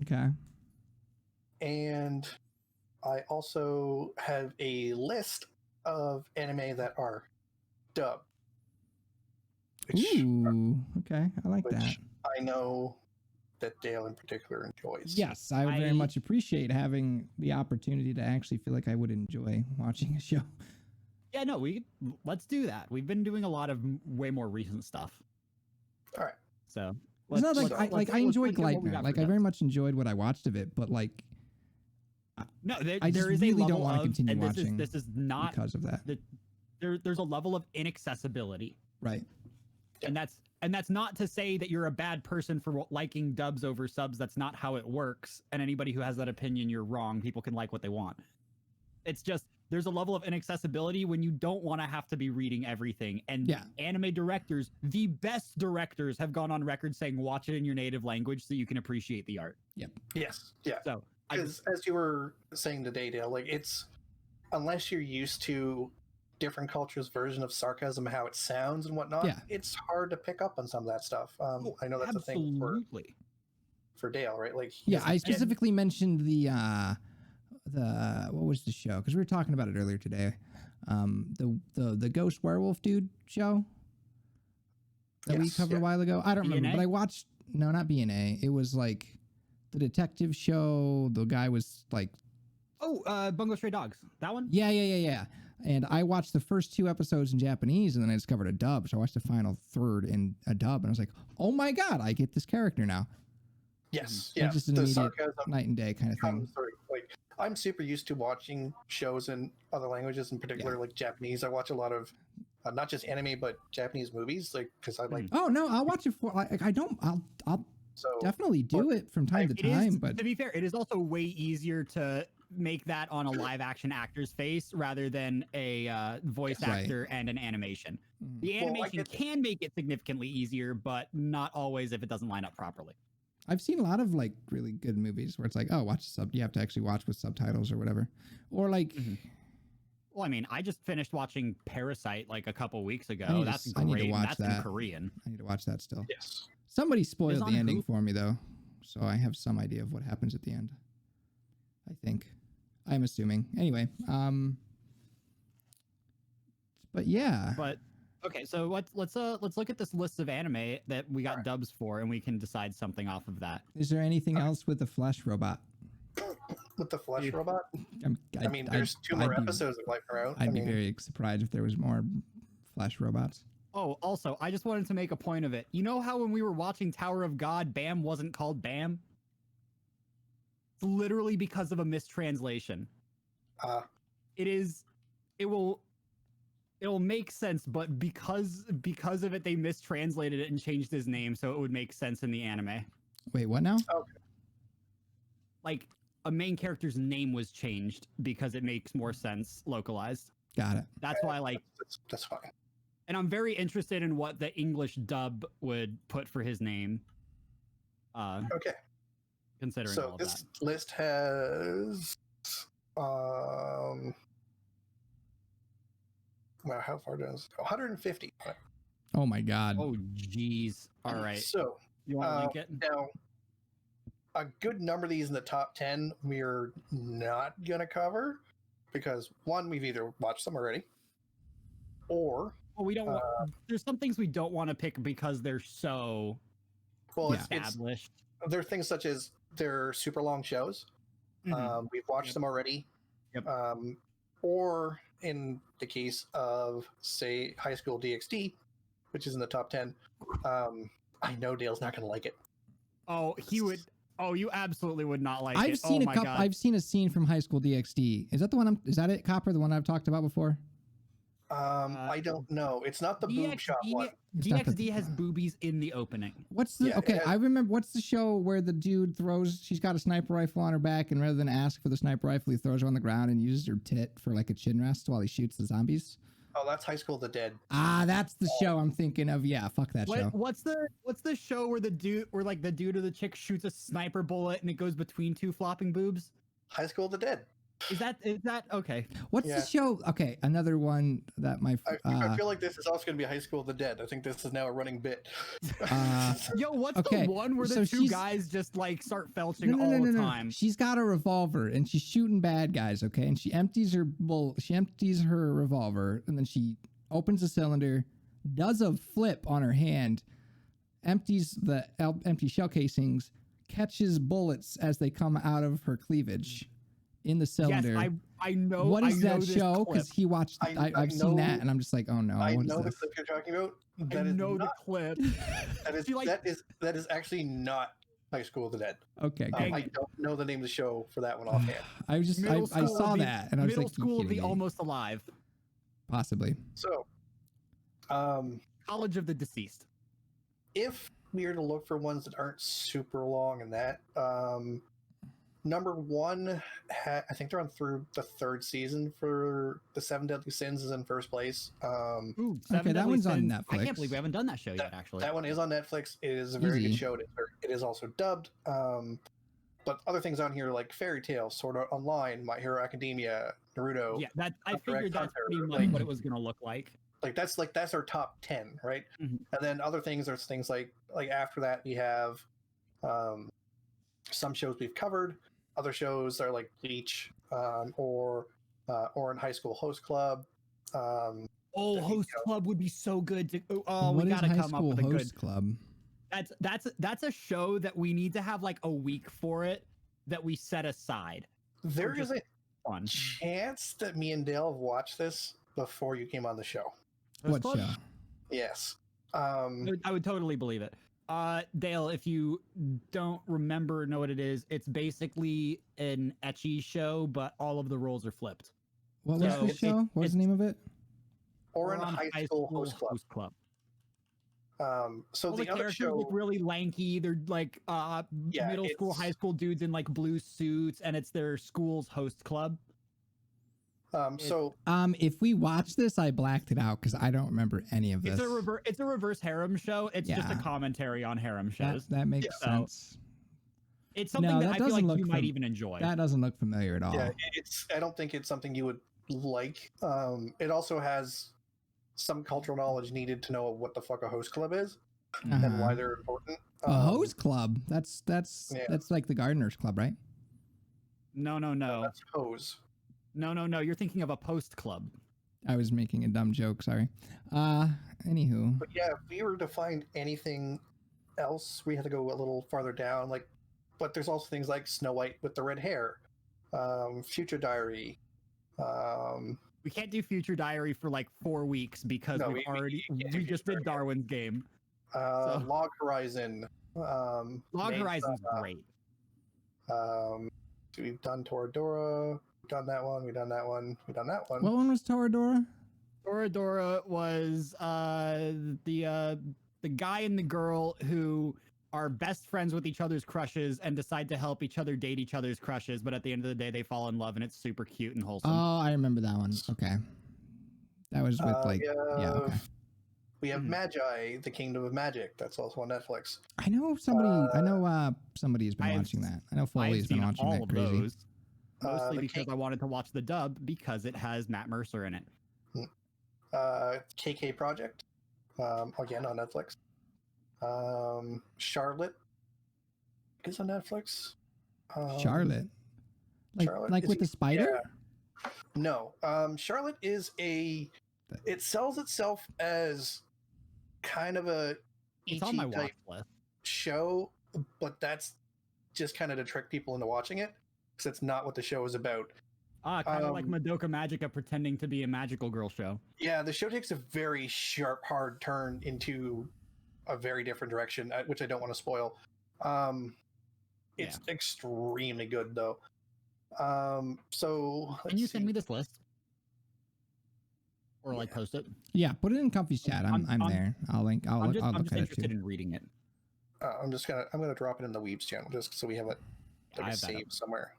okay? and I also have a list of anime that are dubbed. Ooh, okay. I like which that. I know that Dale in particular enjoys. Yes, I very much appreciate having the opportunity to actually feel like I would enjoy watching a show. Yeah, no, let's do that. We've been doing a lot of way more recent stuff. All right. So It's not like I enjoyed look at what we Gleipnir. got Like for I very dubs. much enjoyed what I watched of it, but like No, I just there is really a level don't want to of, continue and watching this is not because of that. there's a level of inaccessibility, Right. and that's not to say that you're a bad person for liking dubs over subs. That's not how it works. And anybody who has that opinion, you're wrong. People can like what they want. It's just there's a level of inaccessibility when you don't want to have to be reading everything. And Yeah. anime directors, the best directors, have gone on record saying watch it in your native language so you can appreciate the art. Yes. Yeah. So As you were saying today, Dale, like it's unless you're used to different cultures' version of sarcasm, how it sounds and whatnot, Yeah. it's hard to pick up on some of that stuff. I know that's a thing absolutely. for Dale, right? Like he Yeah, doesn't I get- specifically mentioned the what was the show? Because we were talking about it earlier today. The ghost werewolf dude show that we Yes, covered yeah. a while ago. I don't remember, BNA? but I watched. No, not BNA. It was like the detective show. The guy was like, Bungo Stray Dogs. That one? yeah. And I watched the first 2 episodes in Japanese, and then I discovered a dub. So I watched the final third in a dub, and I was like, oh my god, I get this character now. Yes, It's yeah. just an The immediate sarcasm night and day kind of thing. comes through. Like I'm super used to watching shows in other languages, in particular like Japanese. I watch a lot of not just anime but Japanese movies, like because I like Oh no, I'll watch it for. Like, I'll so. definitely do it from time to It time, is, but to be fair, it is also way easier to make that on a live action actor's face rather than a voice Right. actor and an animation. Mhm. The Well, I animation get that. can make it significantly easier, but not always if it doesn't line up properly. I've seen a lot of like really good movies where it's like, oh, watch you have to actually watch with subtitles or whatever, or like. Mhm. Well, I mean, I just finished watching Parasite like a couple weeks ago. I need to That's s- great. I need to watch That's that. in Korean. I need to watch that still. Yes. Somebody spoiled on the ending Hulu. for me though, so I have some idea of what happens at the end. I think. I'm assuming. Anyway, but yeah. But okay, so let's look at this list of anime that we got Alright. dubs for, and we can decide something off of that. Is there anything else with the flesh robot? With the flesh Yeah. robot, I mean, there's 2 more episodes of Gleipnir out. I'd be very surprised if there was more flesh robots. Oh, also, I just wanted to make a point of it. You know how when we were watching Tower of God, Bam wasn't called Bam? It's literally because of a mistranslation. It is. It'll make sense, but because of it, they mistranslated it and changed his name so it would make sense in the anime. Wait, what now? Okay. Like a main character's name was changed because it makes more sense localized. Got it. That's why, like, That's fine. and I'm very interested in what the English dub would put for his name. Okay. Considering So all of this that. list has wow, how far does 150? Oh my god. Oh, jeez. All right. So You want to link it? now a good number of these in the top 10 we're not gonna cover because one, we've either watched them already, or Well, we don't. There's some things we don't want to pick because they're so well, Yeah. it's established. there are things such as they're super long shows. Mhm. We've watched Yep. them already. Yep. Or in the case of, say, High School DxD, which is in the top 10, I know Dale's not going to like it. Oh, he would. Oh, you absolutely would not like I've it. seen Oh a my couple. God. I've seen a scene from High School DxD. Is that the one? Is that it, Copper? The one I've talked about before? I don't know. It's not the boob shot one. It's not the- DxD has boobies in the opening. What's the Yeah, okay? it- I remember. What's the show where the dude throws? She's got a sniper rifle on her back, and rather than ask for the sniper rifle, he throws her on the ground and uses her tit for like a chin rest while he shoots the zombies. Oh, that's High School of the Dead. Ah, that's the show I'm thinking of. Yeah, fuck that show. What's the show where the dude or like the dude or the chick shoots a sniper bullet and it goes between two flopping boobs? High School of the Dead. Is that okay? What's Yeah. the show? Okay, another one that my I feel like this is also going to be High School of the Dead. I think this is now a running bit. Yo, what's Okay, the one where the so two she's- guys just like start felching all the time? She's got a revolver and she's shooting bad guys. Okay, and she empties her revolver and then she opens the cylinder, does a flip on her hand, empties the empty shell casings, catches bullets as they come out of her cleavage in the cylinder. Yes, I know. What is I know that this show? clip. Because he watched. I've seen that, know- and I'm just like, oh no. I what is know the this? clip you're talking about. I That is know the not, clip. that is She, like- that is actually not High School of the Dead. Okay, good. I don't know the name of the show for that one offhand. I was just Middle I school saw of the- that, and I was Middle like, school you of the kidding me? almost alive. Possibly. So, College of the deceased. if we are to look for ones that aren't super long in that, number one, I think they're on through the third season for the Seven Deadly Sins is in first place. Ooh, Okay, that Deadly one's on Sins. I Netflix. can't believe we haven't done that show yet. Actually, That one is on Netflix. It is a very Easy. good show. It is also dubbed. But other things on here like Fairy Tail, Sword Art Online, My Hero Academia, Naruto. yeah, that I Hunter figured x that's Hunter, pretty much like- what it was gonna look like. That's our top 10, right? Mhm. And then other things, there's things like after that we have some shows we've covered. Other shows are like Bleach, or in High School Host Club. Oh, There you Host go. Club would be so good. Oh, What we is gotta High come up School with a Host good. Club? That's a show that we need to have like a week for it that we set aside. There is just a Fun. chance that me and Dale have watched this before you came on the show. Host What Club? show? Yes. I would totally believe it. Dale, if you don't remember or know what it is, it's basically an ecchi show, but all of the roles are flipped. What was So the show? What was the name of it? Or in We're on High School Host Club. So All the the other characters show, look really lanky. They're like Yeah, middle school, it's- high school dudes in like blue suits, and it's their school's host club. so If we watch this, I blacked it out because I don't remember any of this. It's a reverse harem show. It's just a Yeah. commentary on harem that, shows. that makes Yeah. sense. It's something No, that that I feel doesn't like you look might fam- even enjoy. That doesn't look familiar at all. yeah, I don't think it's something you would like. It also has some cultural knowledge needed to know what the fuck a host club is and Uh-huh. why they're important. A host club. That's Yeah. like the Gardeners Club, right? No. That's hose. No. You're thinking of a post club. I was making a dumb joke. Sorry. Anywho, But yeah, if we were to find anything else, we had to go a little farther down. But there's also things like Snow White with the red hair, Future Diary, We can't do Future Diary for like 4 weeks because No, we can't do just Future did Darwin's game. Log Horizon. Log Horizon's great. We've done Toradora. We've done that one. We've done that one. We've done that one. What one was Toradora? Toradora was the guy and the girl who are best friends with each other's crushes and decide to help each other date each other's crushes, but at the end of the day they fall in love and it's super cute and wholesome. Oh, I remember that one. Okay. That was with like okay. We have Magi, The Kingdom of Magic. That's also on Netflix. I know somebody's been watching that. I know Foley's been watching that crazy. Those, mostly because I wanted to watch the dub because it has Matt Mercer in it. KK Project, again on Netflix. Charlotte is on Netflix. Charlotte, Charlotte like with the spider? Yeah. No, Charlotte is it sells itself as kind of a it's on my watch type list show, but that's just kind of to trick people into watching it because it's not what the show is about. Kind of like Madoka Magica pretending to be a magical girl show. Yeah, the show takes a very sharp, hard turn into a very different direction, which I don't want to spoil. It's extremely good, though. So can you send me this list, or like post it? Yeah, put it in Comfy's chat. I'm there. I'll link. I'll I'm look just at it too. interested in reading it. I'm gonna drop it in the Weebs channel just so we have it like a save somewhere.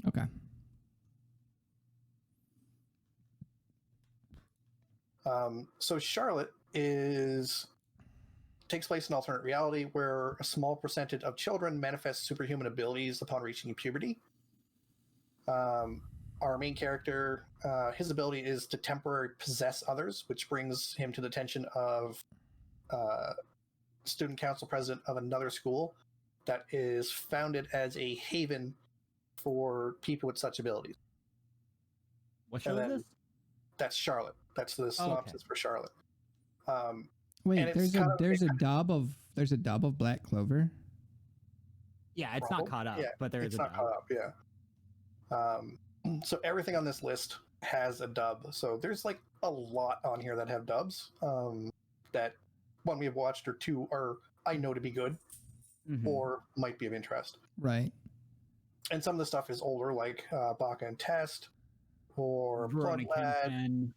Okay. So Charlotte takes place in an alternate reality where a small percentage of children manifest superhuman abilities upon reaching puberty. Our main character, his ability is to temporarily possess others, which brings him to the attention of student council president of another school that is founded as a haven for people with such abilities. What show is this? That's Charlotte. That's the synopsis for Charlotte. Wait, there's a dub of Black Clover. Yeah, it's not caught up, but there is a dub. It's not caught up, yeah. So everything on this list has a dub. So there's like a lot on here that have dubs. That one we have watched or two are I know to be good, or might be of interest. Right. And some of the stuff is older, like Baka and Test, or Blood Lad.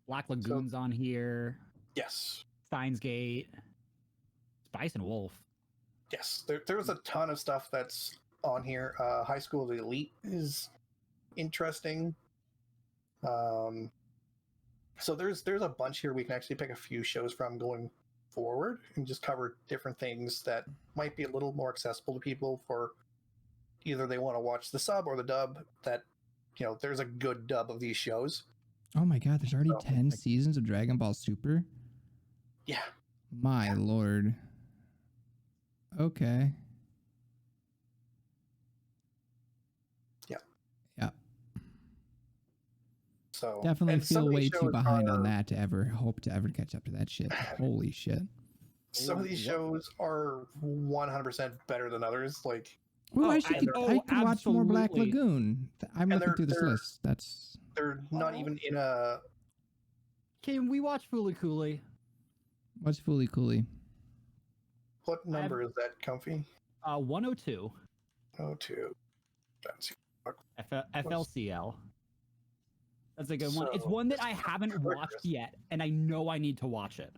Black Lagoon's on here. Yes. Steins Gate. Spice and Wolf. Yes. There's a ton of stuff that's on here. High School of the Elite is interesting. So there's a bunch here we can actually pick a few shows from going forward and just cover different things that might be a little more accessible to people for either they want to watch the sub or the dub. That there's a good dub of these shows. Oh my god, there's already 10 seasons of Dragon Ball Super? Yeah. My lord. Okay. Yeah. Yeah. So definitely feel way too behind on that to ever hope to ever catch up to that shit. Holy shit. Some of these shows are 100% better than others. Like, I can watch more Black Lagoon. I'm looking through this list. They're not even in a. Can we watch Fooly Cooley? What's Fooly Cooley? What number is that, Comfy? 102. 102. That's FLCL. That's a good one. It's one that I haven't watched yet, and I know I need to watch it.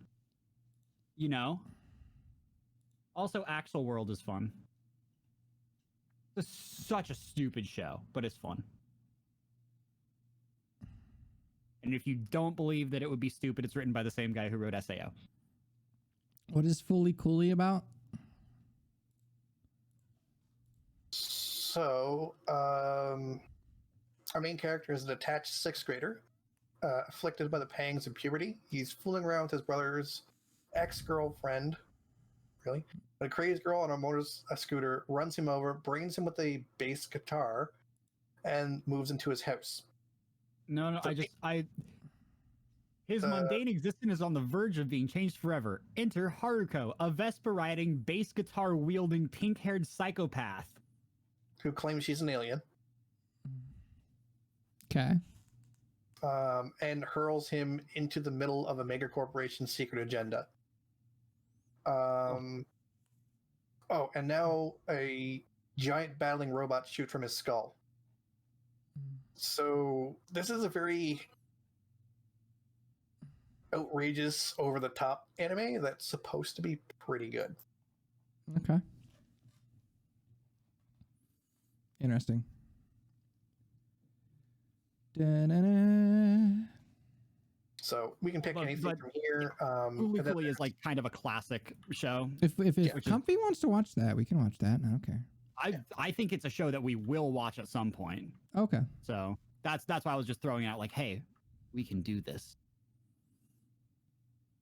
Also, Axel World is fun. It's such a stupid show, but it's fun. And if you don't believe that it would be stupid, it's written by the same guy who wrote SAO. What is Fooly Cooley about? So, our main character is an attached 6th grader, afflicted by the pangs of puberty. He's fooling around with his brother's ex-girlfriend, really, but a crazed girl on a scooter runs him over, brains him with a bass guitar, and moves into his house. No, his mundane existence is on the verge of being changed forever. Enter Haruko, a Vespa-riding, bass guitar-wielding, pink-haired psychopath. Who claims she's an alien. Okay. And hurls him into the middle of a mega corporation's secret agenda. Oh, and now a giant battling robot shoot from his skull. So this is a very outrageous, over-the-top anime that's supposed to be pretty good. Okay. Interesting. Da-na-na. So we can pick anything from here. Fooly is like kind of a classic show. If Comfy wants to watch that, we can watch that. I don't care. I think it's a show that we will watch at some point. Okay. So that's why I was just throwing out like, hey, we can do this.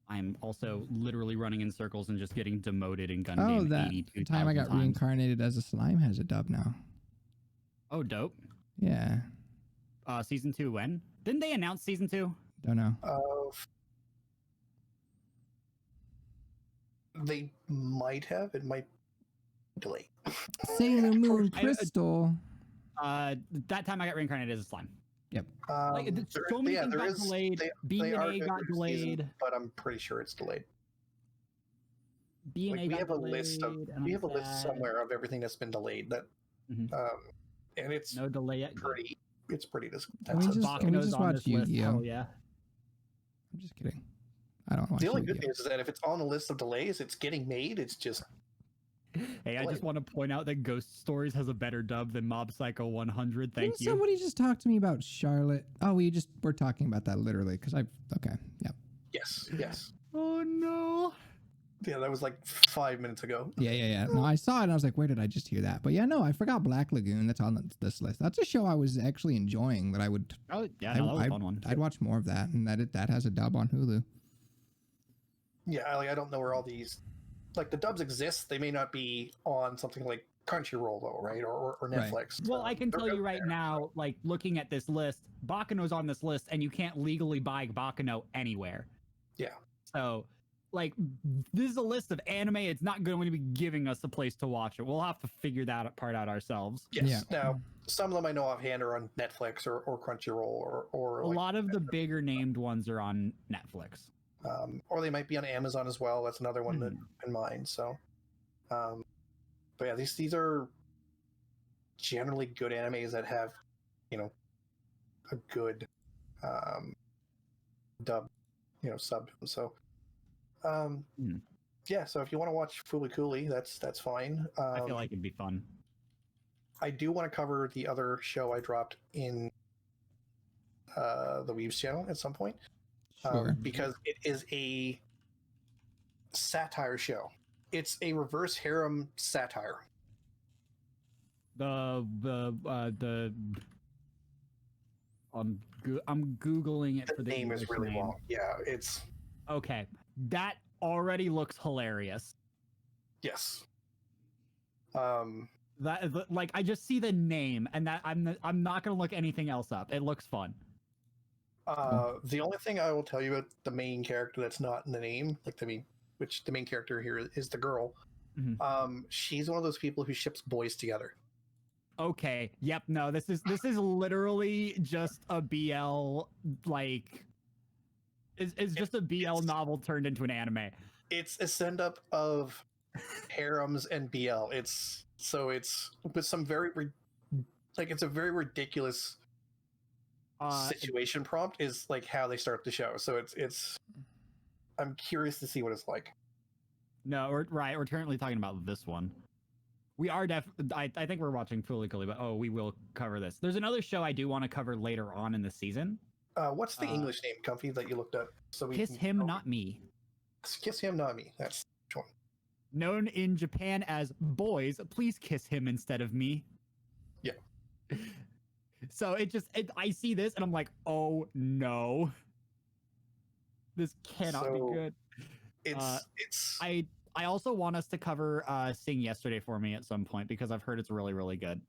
I'm also literally running in circles and just getting demoted in gun game that 82 time I got times. reincarnated as a slime has a dub now. Oh, dope. Yeah. Season 2 when? Didn't they announce season 2? Don't know. They might have. It might delay. Sailor Moon Crystal. That time I got reincarnated as a slime. Yep. Like, so many things got delayed. B&A got delayed. Season, but I'm pretty sure it's delayed. B&A we got have a delayed, list of we have a list somewhere of everything that's been delayed. That and it's no delay yet. Pretty. It's pretty. Can we just watch Yu-Gi-Oh? Yeah. I'm just kidding. I don't watch The only Yu-Gi-Oh. good news is that if it's on the list of delays, it's getting made. It's just. Hey, I just want to point out that Ghost Stories has a better dub than Mob Psycho 100. Thank you. Somebody just talked to me about Charlotte. Oh, we're talking about that literally because okay, yep. Yes. Oh no. Yeah, that was like 5 minutes ago. Yeah. No, I saw it and I was like, where did I just hear that? But yeah, no, I forgot Black Lagoon. That's on this list. That's a show I was actually enjoying that I would. Oh yeah, that was a fun one. I'd watch more of that, and that has a dub on Hulu. Yeah, I don't know where all these. Like the dubs exist, they may not be on something like Crunchyroll though, right? Or Netflix. Right. Well, I can tell you right now, like looking at this list, Baccano's on this list, and you can't legally buy Baccano anywhere. Yeah. So, like, this is a list of anime. It's not going to be giving us a place to watch it. We'll have to figure that part out ourselves. Yes. Yeah. Now, some of them I know offhand are on Netflix or Crunchyroll or a lot of the bigger named ones are on Netflix. Or they might be on Amazon as well. That's another one that in mind. So, but yeah, these are generally good animes that have, a good dub, sub. So, yeah. So if you want to watch Fooly Cooly, that's fine. I feel like it'd be fun. I do want to cover the other show I dropped in the Weebs channel at some point. Sure. Because it is a satire show. It's a reverse harem satire. I'm googling it The for the name English is really name. long. Yeah, it's Okay. That already looks hilarious. yes. That like I just see the name and that I'm not gonna look anything else up. It looks fun. The only thing I will tell you about the main character that's not in the name, which the main character here is the girl. Mm-hmm. She's one of those people who ships boys together. Okay. Yep. No. This is literally just a BL like. It's just a BL novel turned into an anime. It's a send up of harems and BL. It's with some it's a very ridiculous situation prompt is like how they start the show. So it's I'm curious to see what it's like. No, we're currently talking about this one. We are I think we're watching Fooly Cooly, but we will cover this. There's another show I do want to cover later on in the season. What's the English name, Comfy, that you looked up? So Kiss Him, Not Me. Kiss Him, Not Me. That's which one? Known in Japan as Boys, Please Kiss Him Instead of Me. Yeah. So I see this and I'm like, oh no. This cannot be good. It's I also want us to cover Sing Yesterday for Me at some point because I've heard it's really, really good.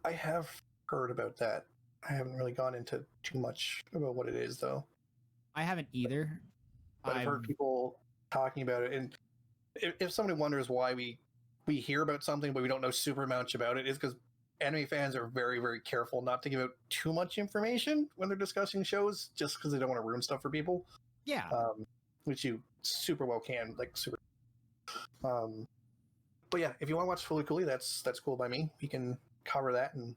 I have heard about that. I haven't really gone into too much about what it is though. I haven't either. But I've heard people talking about it, and if somebody wonders why we hear about something but we don't know super much about it, it's because anime fans are very, very careful not to give out too much information when they're discussing shows, just because they don't want to ruin stuff for people. Yeah. Which you super well can, like super. But yeah, if you want to watch Fully Cooley, that's cool by me. We can cover that and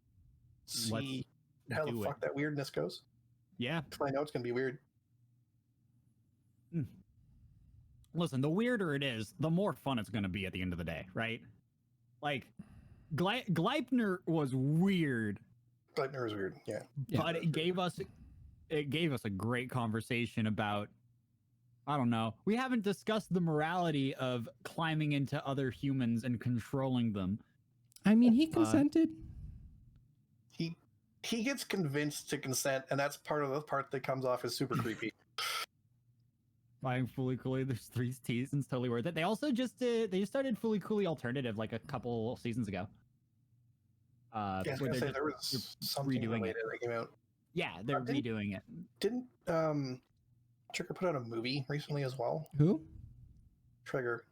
see how the fuck that weirdness goes. Yeah. I know it's gonna be weird. Listen, the weirder it is, the more fun it's going to be at the end of the day, right? Like, Gleipnir was weird. Gleipnir was weird, yeah. But it gave us a great conversation about, I don't know. We haven't discussed the morality of climbing into other humans and controlling them. I mean, he consented. He gets convinced to consent, and that's part of the part that comes off as super creepy. Buying Fully Cooley, there's 3 seasons, totally worth it. They also just started Fully Cooley Alternative like a couple seasons ago. Yeah, I was gonna say there was something related that came out. Yeah, they're redoing it. Didn't Trigger put out a movie recently as well? Who? Trigger.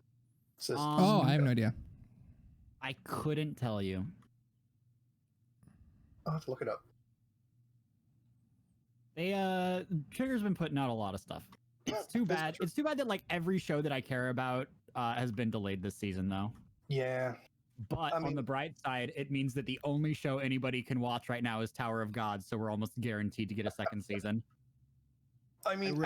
I have no idea. I couldn't tell you. I'll have to look it up. Trigger's been putting out a lot of stuff. It's too bad. It's too bad that like every show that I care about has been delayed this season, though. Yeah. But on the bright side, it means that the only show anybody can watch right now is Tower of God, so we're almost guaranteed to get a second season. I mean,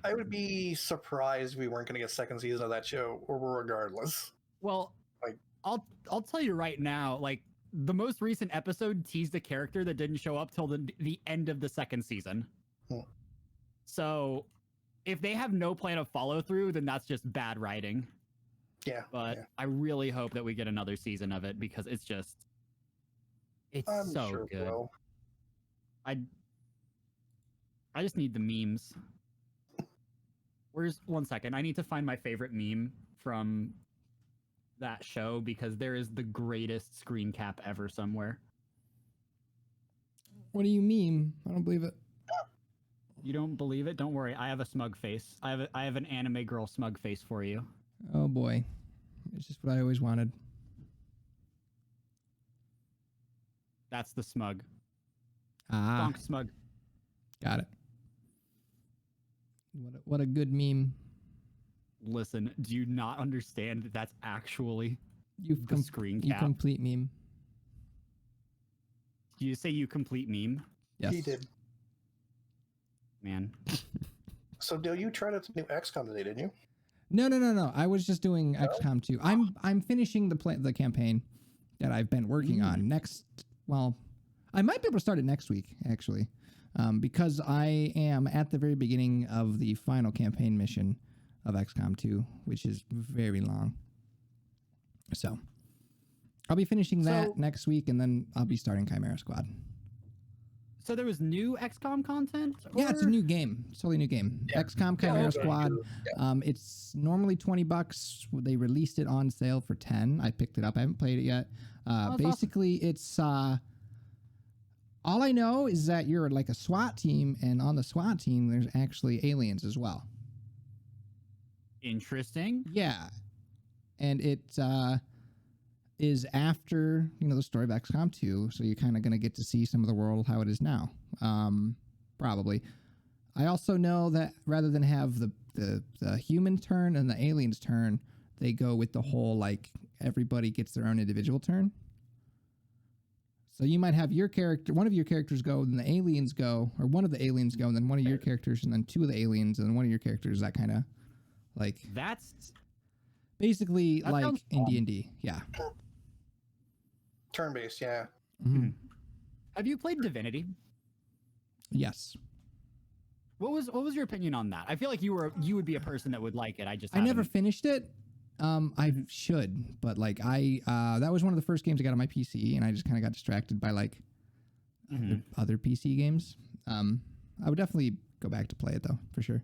I would be surprised if we weren't going to get a second season of that show, or regardless. Well, like, I'll tell you right now, like the most recent episode teased a character that didn't show up till the end of the second season. So, if they have no plan of follow through, then that's just bad writing. Yeah. But I really hope that we get another season of it because it's so sure good. Bro. I just need the memes. Where's one second? I need to find my favorite meme from that show because there is the greatest screen cap ever somewhere. What do you meme? I don't believe it. You don't believe it? Don't worry. I have a smug face. I have an anime girl smug face for you. Oh boy. It's just what I always wanted. That's the smug. Ah. Bonk smug. Got it. What a good meme. Listen, do you not understand that that's actually the screen cap? You complete meme. Do you say you complete meme? Yes. He did. Man. So, Dale, you tried out some new XCOM today, didn't you? No. I was just doing XCOM 2. I'm finishing the campaign that I've been working on. I might be able to start it next week, actually, because I am at the very beginning of the final campaign mission of XCOM 2, which is very long. So I'll be finishing that next week, and then I'll be starting Chimera Squad. So there was new XCOM content? Yeah, it's a new game. It's a totally new game. Yeah. XCOM Chimera Squad. Yeah. It's normally $20. They released it on sale for $10. I picked it up. I haven't played it yet. Basically, awesome. It's all I know is that you're like a SWAT team, and on the SWAT team, there's actually aliens as well. Interesting. Yeah, and it is after the story of XCOM 2, so you're kind of going to get to see some of the world how it is now. Probably. I also know that rather than have the human turn and the aliens turn, they go with the whole like everybody gets their own individual turn. So you might have one of your characters go, then the aliens go, or one of the aliens go, and then one of your characters, and then two of the aliens, and then one of your characters. That kind of like that's basically like in D&D. Yeah. Turn-based, yeah. Mm-hmm. Have you played Divinity? Yes. What was your opinion on that? I feel like you would be a person that would like it. I never finished it. I should, but like that was one of the first games I got on my PC, and I just kind of got distracted by like other PC games. I would definitely go back to play it though, for sure.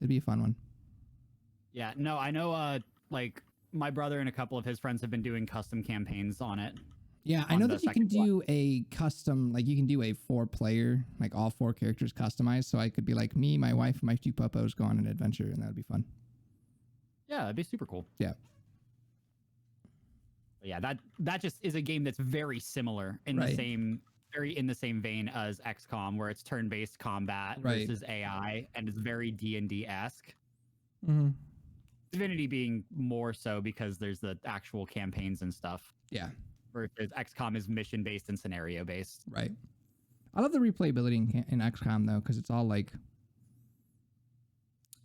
It'd be a fun one. Yeah, no, I know. Like my brother and a couple of his friends have been doing custom campaigns on it. Yeah, I know that you can do a custom, like you can do a 4-player, like all 4 characters customized. So I could be like me, my wife, and my 2 puppos go on an adventure, and that would be fun. Yeah, it'd be super cool. Yeah. But Yeah, that just is a game that's very similar in Right. the same vein as XCOM, where it's turn-based combat Right. versus AI, and it's very D&D-esque. Mm-hmm. Divinity being more so because there's the actual campaigns and stuff. Yeah. Versus XCOM is mission-based and scenario-based. Right. I love the replayability in XCOM though, because it's all like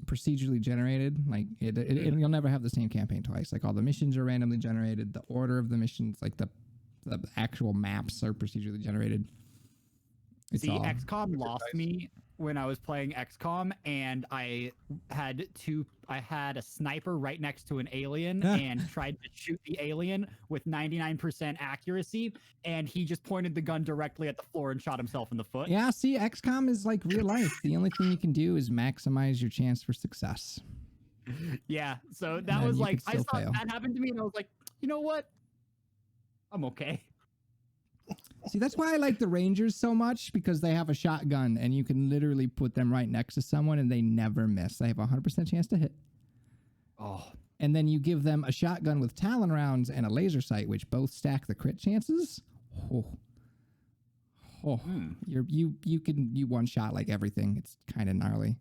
procedurally generated. Like you'll never have the same campaign twice. Like all the missions are randomly generated. The order of the missions, like the actual maps, are procedurally generated. See, XCOM lost me when I was playing XCOM, and I had a sniper right next to an alien and tried to shoot the alien with 99% accuracy, and he just pointed the gun directly at the floor and shot himself in the foot. Yeah, see, XCOM is like real life. The only thing you can do is maximize your chance for success. Yeah, so that was like, I saw fail. that happen to me, and I was like, you know what? I'm okay. See, that's why I like the Rangers so much, because they have a shotgun and you can literally put them right next to someone and they never miss. They have a 100% chance to hit. Oh, And then you give them a shotgun with Talon rounds and a laser sight, which both stack the crit chances. You one shot like everything. It's kind of gnarly.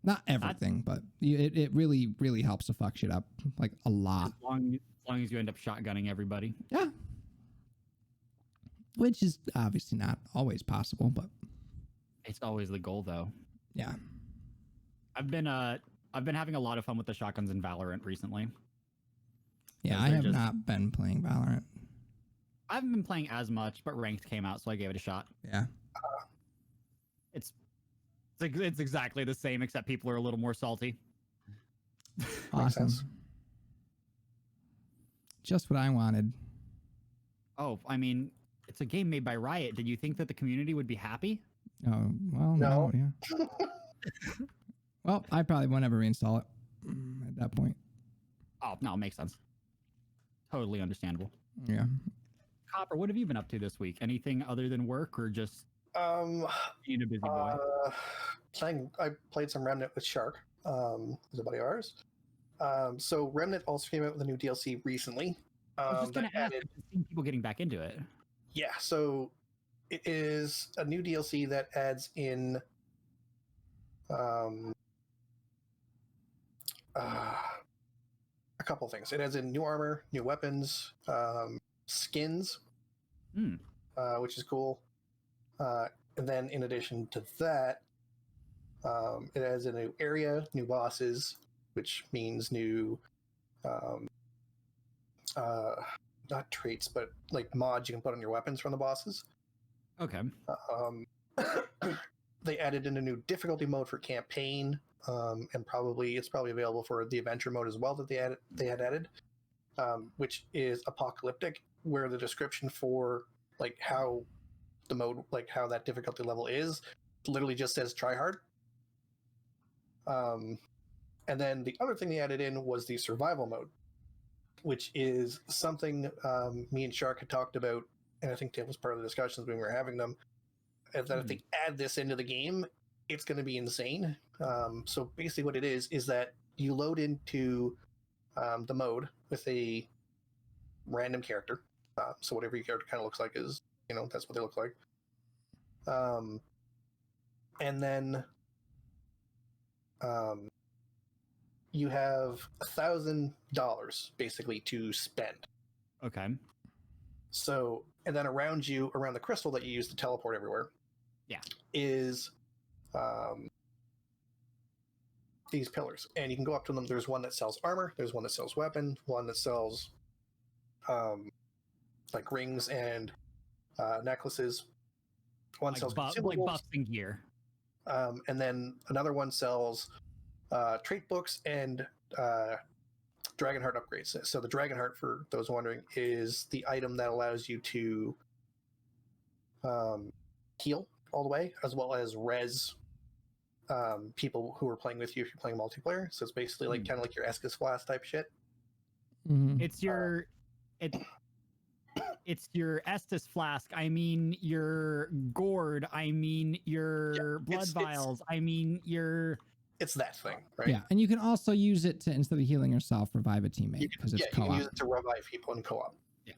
Not everything, but it really, really helps to fuck shit up like a lot. as long as you end up shotgunning everybody. Yeah. Which is obviously not always possible, but It's always the goal, though. yeah. I've been having a lot of fun with the shotguns in Valorant recently. Yeah, Those I are have just- not been playing Valorant. I haven't been playing as much, but ranked came out, so I gave it a shot. Yeah. It's exactly the same, except people are a little more salty. Awesome. sense. Just what I wanted. Oh, I mean, it's a game made by Riot. Did you think that the community would be happy? Oh, well, No. no, yeah. Well, I probably won't ever reinstall it at that point. Oh, no, it makes sense. Totally understandable. Yeah. Copper, what have you been up to this week? Anything other than work, or just being a busy boy? I played some Remnant with Shark, who's a buddy of ours. So Remnant also came out with a new DLC recently. I was just going that to ask, added- I've seen people getting back into it. Yeah, so it is a new DLC that adds in a couple things. It adds in new armor, new weapons, skins, which is cool. And then in addition to that, it adds a new area, new bosses, which means new not traits, but like mods you can put on your weapons from the bosses. Okay. They added in a new difficulty mode for campaign, and it's probably available for the adventure mode as well that they had added, which is apocalyptic, where the description for like how the mode, like how that difficulty level is, literally just says try hard. And then the other thing they added in was the survival mode, which is something me and Shark had talked about, and I think that was part of the discussions when we were having them, that if they add this into the game, it's going to be insane. So basically what it is that you load into the mode with a random character. So whatever your character kind of looks like is, that's what they look like. And then you have $1,000 basically to spend. Okay. So, and then around the crystal that you use to teleport everywhere, is these pillars, and you can go up to them. There's one that sells armor. There's one that sells weapon. One that sells like rings and necklaces. One Like, sells like consumables. buffs and gear. And then another one sells trait books and Dragonheart upgrades. So the Dragonheart, for those wondering, is the item that allows you to heal all the way, as well as res people who are playing with you if you're playing multiplayer. So it's basically like kind of like your Estus Flask type shit. Mm-hmm. It's your it's your Estus Flask. I mean your gourd. I mean your blood vials. I mean your it's that thing, right? Yeah, and you can also use it to, instead of healing yourself, revive a teammate because it's you co-op. can use it to revive people in co-op. Yeah.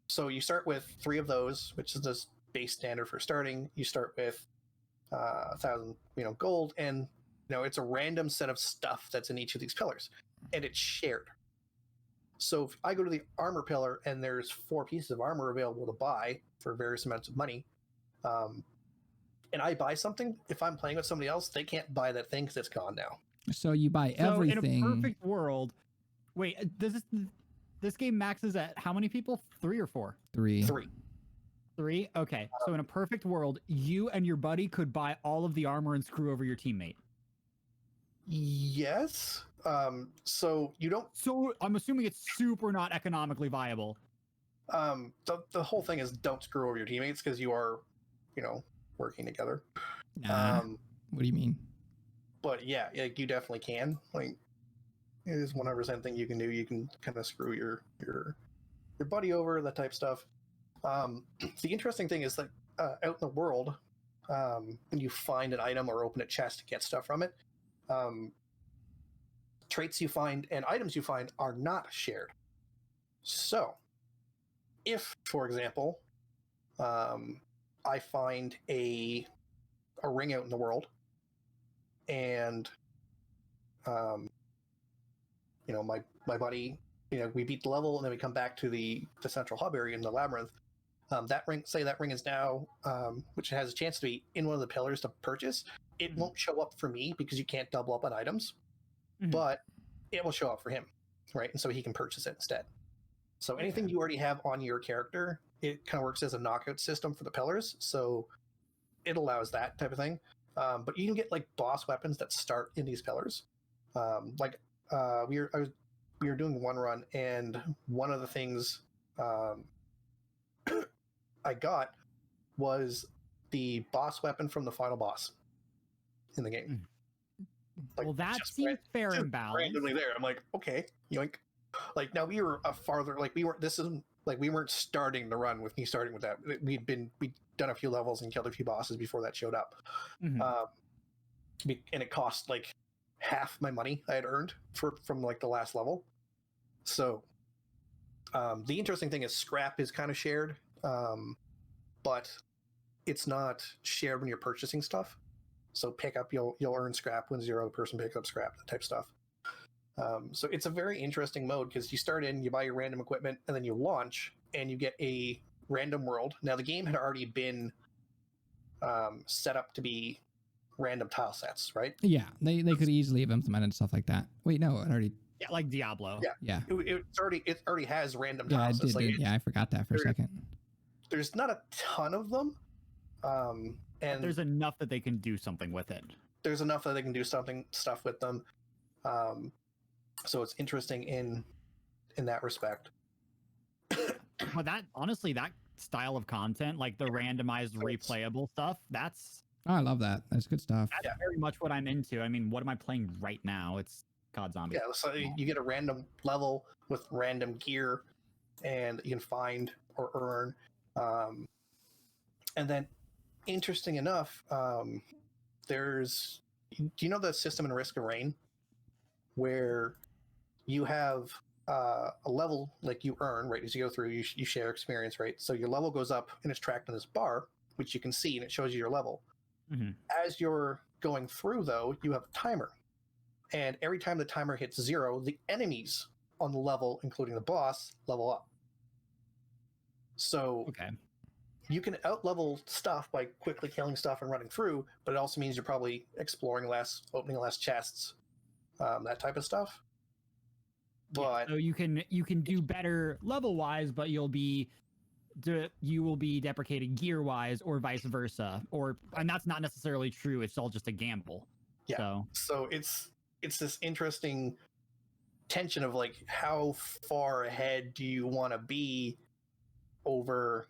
So you start with 3 of those, which is the base standard for starting. You start with 1,000, gold, and it's a random set of stuff that's in each of these pillars, and it's shared. So if I go to the armor pillar and there's 4 pieces of armor available to buy for various amounts of money, and I buy something, if I'm playing with somebody else, they can't buy that thing because it's gone now. So you buy everything. So in a perfect world, wait, this game maxes at how many people? 3 or 4? 3. 3? Okay. So in a perfect world, you and your buddy could buy all of the armor and screw over your teammate. Yes. So you don't. So I'm assuming it's super not economically viable. The whole thing is don't screw over your teammates because you are, working together. Nah. What do you mean? But yeah, you definitely can. Like, it is 100% thing you can do. You can kind of screw your buddy over, that type of stuff. The interesting thing is that out in the world, when you find an item or open a chest to get stuff from it, traits you find and items you find are not shared. So, if, for example, I find a ring out in the world, and my buddy, we beat the level, and then we come back to the central hub area in the labyrinth. That ring is now, which has a chance to be in one of the pillars to purchase. It won't show up for me because you can't double up on items, but it will show up for him, right? And so he can purchase it instead. So anything you already have on your character, it kind of works as a knockout system for the pillars. So it allows that type of thing. But you can get like boss weapons that start in these pillars. We were doing one run, and one of the things I got was the boss weapon from the final boss in the game. Well, that seems fair and balanced. Randomly there, I'm like, okay, yoink. Like, now we were farther. Like, we weren't starting the run with me starting with that. We'd done a few levels and killed a few bosses before that showed up. And it cost like half my money I had earned from like the last level. So the interesting thing is scrap is kind of shared, but it's not shared when you're purchasing stuff. So pickup, you'll earn scrap when 0 person picks up scrap, that type of stuff. So it's a very interesting mode because you start in, you buy your random equipment, and then you launch, and you get a random world. Now, the game had already been set up to be random tile sets, right? Yeah, they could easily have implemented stuff like that. Wait, no, it already. Yeah, like Diablo. Yeah. It already has random Yeah, tile it sets. did. Yeah, I forgot that for a second. There's not a ton of them, and But there's enough that they can do something with it. There's enough that they can do stuff with them. So it's interesting in that respect. But that style of content, like the randomized replayable stuff, that's Oh, I love that. That's good stuff. That's very much what I'm into. I mean, what am I playing right now? It's COD Zombies. Yeah, so you get a random level with random gear, and you can find or earn. And then, interesting enough, there's. Do you know the system in Risk of Rain, where you have a level like you earn, right? As you go through, you share experience, right? So your level goes up and it's tracked on this bar, which you can see, and it shows you your level. Mm-hmm. As you're going through, though, you have a timer. And every time the timer hits 0, the enemies on the level, including the boss, level up. So you can out-level stuff by quickly killing stuff and running through, but it also means you're probably exploring less, opening less chests, that type of stuff. But so you can do better level-wise, but you will be deprecated gear-wise, or vice versa, and that's not necessarily true. It's all just a gamble. Yeah. So it's this interesting tension of like, how far ahead do you want to be over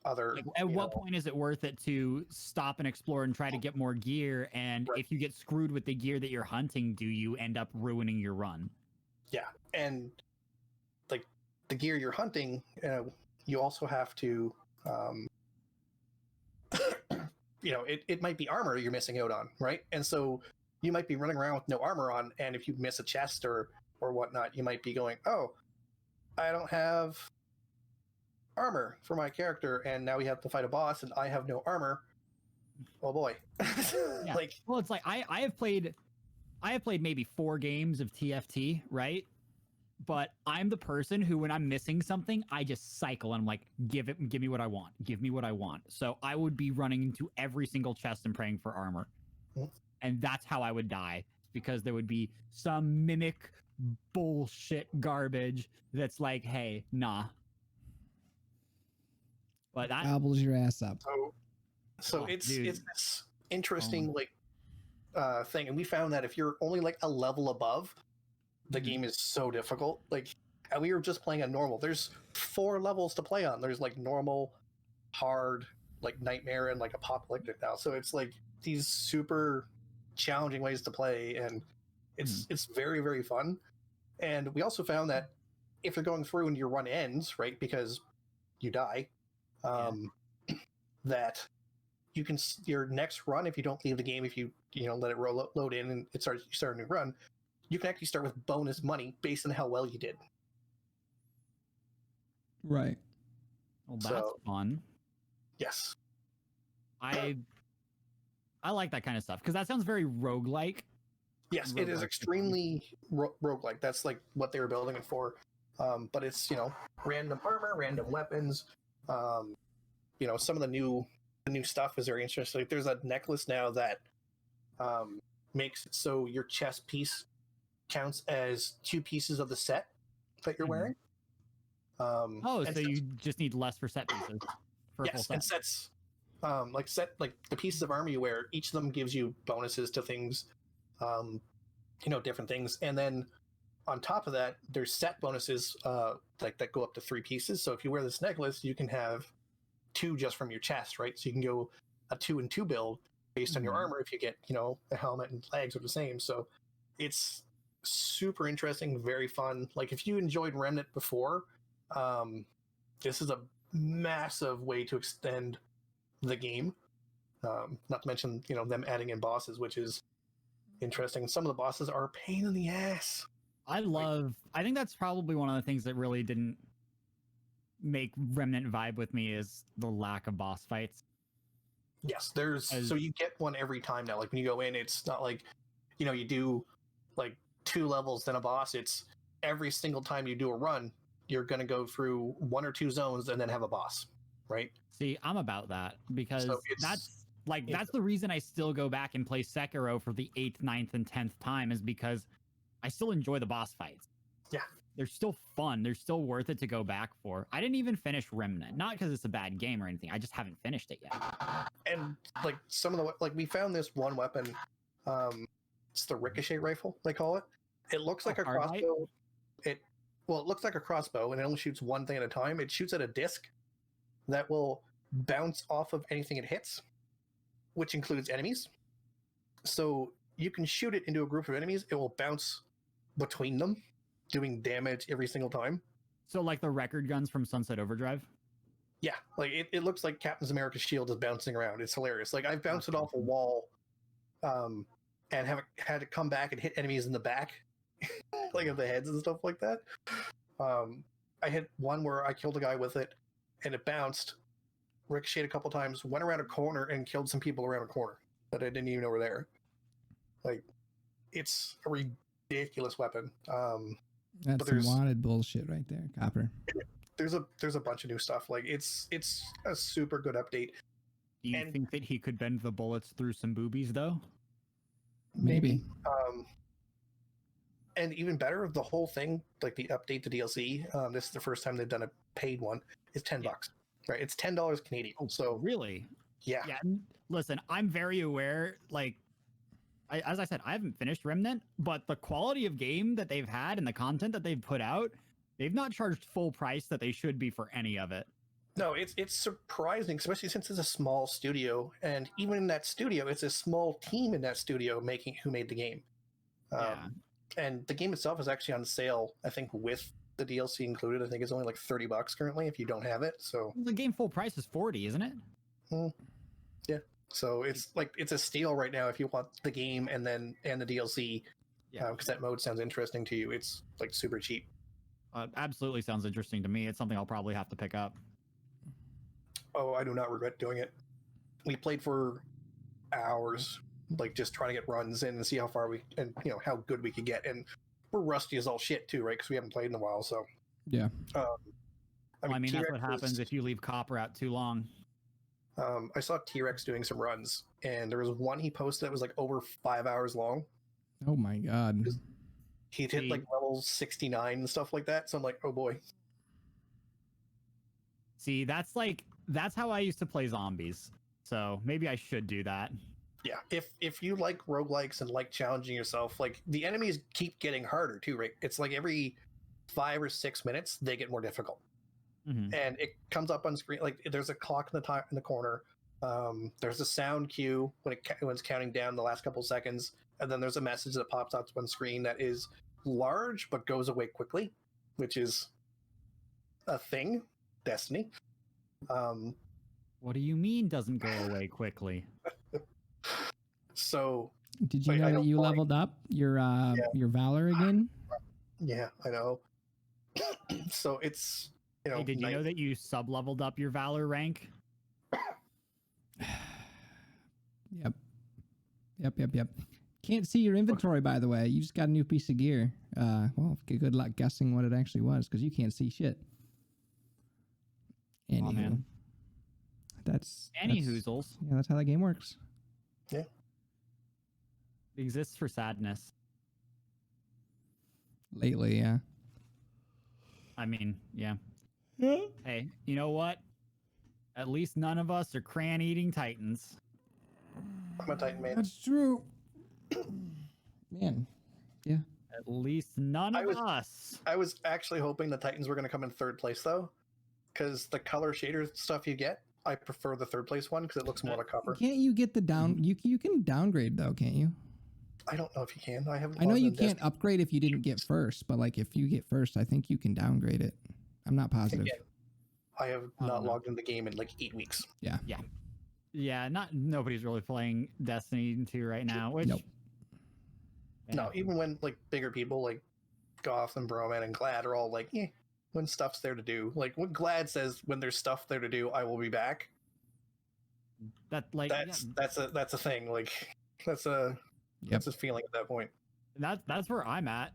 other? Like, at what point is it worth it to stop and explore and try to get more gear? And if you get screwed with the gear that you're hunting, do you end up ruining your run? Yeah, and like the gear you're hunting, you also have to, it might be armor you're missing out on, right? And so, you might be running around with no armor on, and if you miss a chest or whatnot, you might be going, "Oh, I don't have armor for my character, and now we have to fight a boss, and I have no armor." Oh boy! Yeah. Like, well, it's like I have played maybe 4 games of TFT, right? But I'm the person who, when I'm missing something, I just cycle and I'm like, give me what I want. Give me what I want. So I would be running into every single chest and praying for armor. And that's how I would die, because there would be some mimic bullshit garbage that's like, hey, nah. But that Gobbles your ass up. so Oh, it's dude. this interesting thing, and we found that if you're only like a level above, the game is so difficult. Like, we were just playing on normal. There's 4 levels to play on. There's like normal, hard, like nightmare, and like apocalyptic now. So it's like these super challenging ways to play, and it's very, very fun. And we also found that if you're going through and your run ends, right, because you die, that you can, your next run, if you don't leave the game, if you let it load in and you start a new run, you can actually start with bonus money based on how well you did. Right. well, that's fun. Yes. I like that kind of stuff because that sounds very roguelike. Yes, it is extremely roguelike. That's like what they were building it for. But it's, random armor, random weapons. Some of the new stuff is very interesting. Like, there's a necklace now that makes it so your chest piece counts as 2 pieces of the set that you're wearing. So you just need less for set pieces. For a full set. And sets, like the pieces of armor you wear, each of them gives you bonuses to things, different things, and then on top of that, there's set bonuses that go up to 3 pieces. So if you wear this necklace, you can have 2 just from your chest, right? So you can go a 2 and 2 build based on your armor if you get, a helmet and legs are the same. So it's super interesting, very fun. Like, if you enjoyed Remnant before, this is a massive way to extend the game. Not to mention, them adding in bosses, which is interesting. Some of the bosses are a pain in the ass. I think that's probably one of the things that really didn't make Remnant vibe with me is the lack of boss fights. Yes, so you get one every time now. Like, when you go in, it's not like, you do like 2 levels, then a boss. It's every single time you do a run, you're going to go through 1 or 2 zones and then have a boss, right? See, I'm about that because that's the reason I still go back and play Sekiro for the 8th, 9th, and 10th time, is because I still enjoy the boss fights. Yeah. They're still fun. They're still worth it to go back for. I didn't even finish Remnant. Not because it's a bad game or anything. I just haven't finished it yet. And like some of we found this one weapon. It's the ricochet rifle, they call it. It looks like a crossbow. It looks like a crossbow, and it only shoots one thing at a time. It shoots at a disc that will bounce off of anything it hits, which includes enemies. So you can shoot it into a group of enemies. It will bounce between them, doing damage every single time. So like the record guns from Sunset Overdrive? Yeah, like it looks like Captain America's shield is bouncing around. It's hilarious. Like, I've bounced it off a wall and have had to come back and hit enemies in the back, like of the heads and stuff like that. I hit one where I killed a guy with it, and it bounced, ricocheted a couple times, went around a corner, and killed some people around a corner that I didn't even know were there. Like, it's a ridiculous weapon. That's some wanted bullshit right there, Copper. There's a bunch of new stuff. Like, it's a super good update. Do you think that he could bend the bullets through some boobies, though? Maybe. And even better, the whole thing, like the update to DLC, this is the first time they've done a paid one, is $10, right? It's $10 Canadian. Oh, so really? Yeah. Listen, I'm very aware, like, as I said, I haven't finished Remnant, but the quality of game that they've had and the content that they've put out, they've not charged full price that they should be for any of it. No, it's surprising, especially since it's a small studio, and even in that studio, it's a small team in that studio who made the game. And the game itself is actually on sale, I think, with the DLC included. I think it's only like $30 currently if you don't have it. So the game full price is $40, isn't it? Yeah. So it's like it's a steal right now if you want the game and the DLC. Yeah. Because that mode sounds interesting to you. It's like super cheap. Absolutely sounds interesting to me. It's something I'll probably have to pick up. Oh, I do not regret doing it. We played for hours, like just trying to get runs in and see how far how good we could get. And we're rusty as all shit too, right? Because we haven't played in a while. So Yeah. I mean that's what T-Rex happens if you leave copper out too long. I saw T-Rex doing some runs, and there was one he posted that was like over 5 hours long. Oh my god. He'd hit like level 69 and stuff like that. So I'm like, oh boy. See, that's how I used to play zombies. So maybe I should do that. Yeah, if you like roguelikes and like challenging yourself, like the enemies keep getting harder too, right? It's like every 5 or 6 minutes they get more difficult, and it comes up on screen. Like there's a clock in the corner. There's a sound cue when it's counting down the last couple seconds, and then there's a message that pops up on screen that is large but goes away quickly, which is a thing. Destiny. What do you mean doesn't go away quickly? So did you know that you leveled up your Valor again? Yeah, I know. So it's Hey, did you know that you sub-leveled up your Valor rank? Yep. Can't see your inventory, by the way. You just got a new piece of gear. Well, good luck guessing what it actually was, because you can't see shit. Anywho, man. That's Hoozles. Yeah, that's how that game works. Yeah. It exists for sadness. Lately, yeah. I mean, yeah. Hey, you know what? At least none of us are cran-eating titans. I'm a Titan man. That's true. Man, yeah. At least none of us. I was actually hoping the Titans were going to come in third place, though, because the color shader stuff you get, I prefer the third place one because it looks more like copper. Can't you get the down? You can downgrade though, can't you? I don't know if you can. I know you can't upgrade if you didn't get first, but like if you get first, I think you can downgrade it. I'm not positive. Again, I have not logged into the game in like 8 weeks. Yeah. Nobody's really playing Destiny 2 right now. Which, nope. No, even when like bigger people like Goth and Broman and Glad are all like, when stuff's there to do. Like when Glad says when there's stuff there to do, I will be back. That's a thing. Like that's a feeling at that point. That's where I'm at.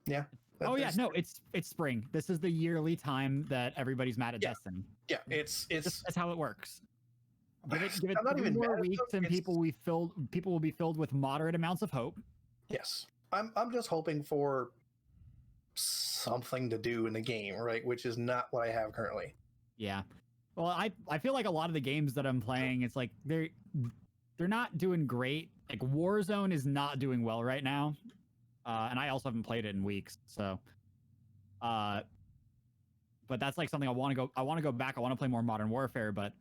Yeah. No, it's spring. This is the yearly time that everybody's mad at Destiny. Yeah, that's how it works. Give it 3 not more weeks, and people will be filled with moderate amounts of hope. Yes, I'm just hoping for something to do in the game, right? Which is not what I have currently. Yeah, well, I feel like a lot of the games that I'm playing, it's like they're not doing great. Like Warzone is not doing well right now, and I also haven't played it in weeks. So, but that's like something I want to go back. I want to play more Modern Warfare, but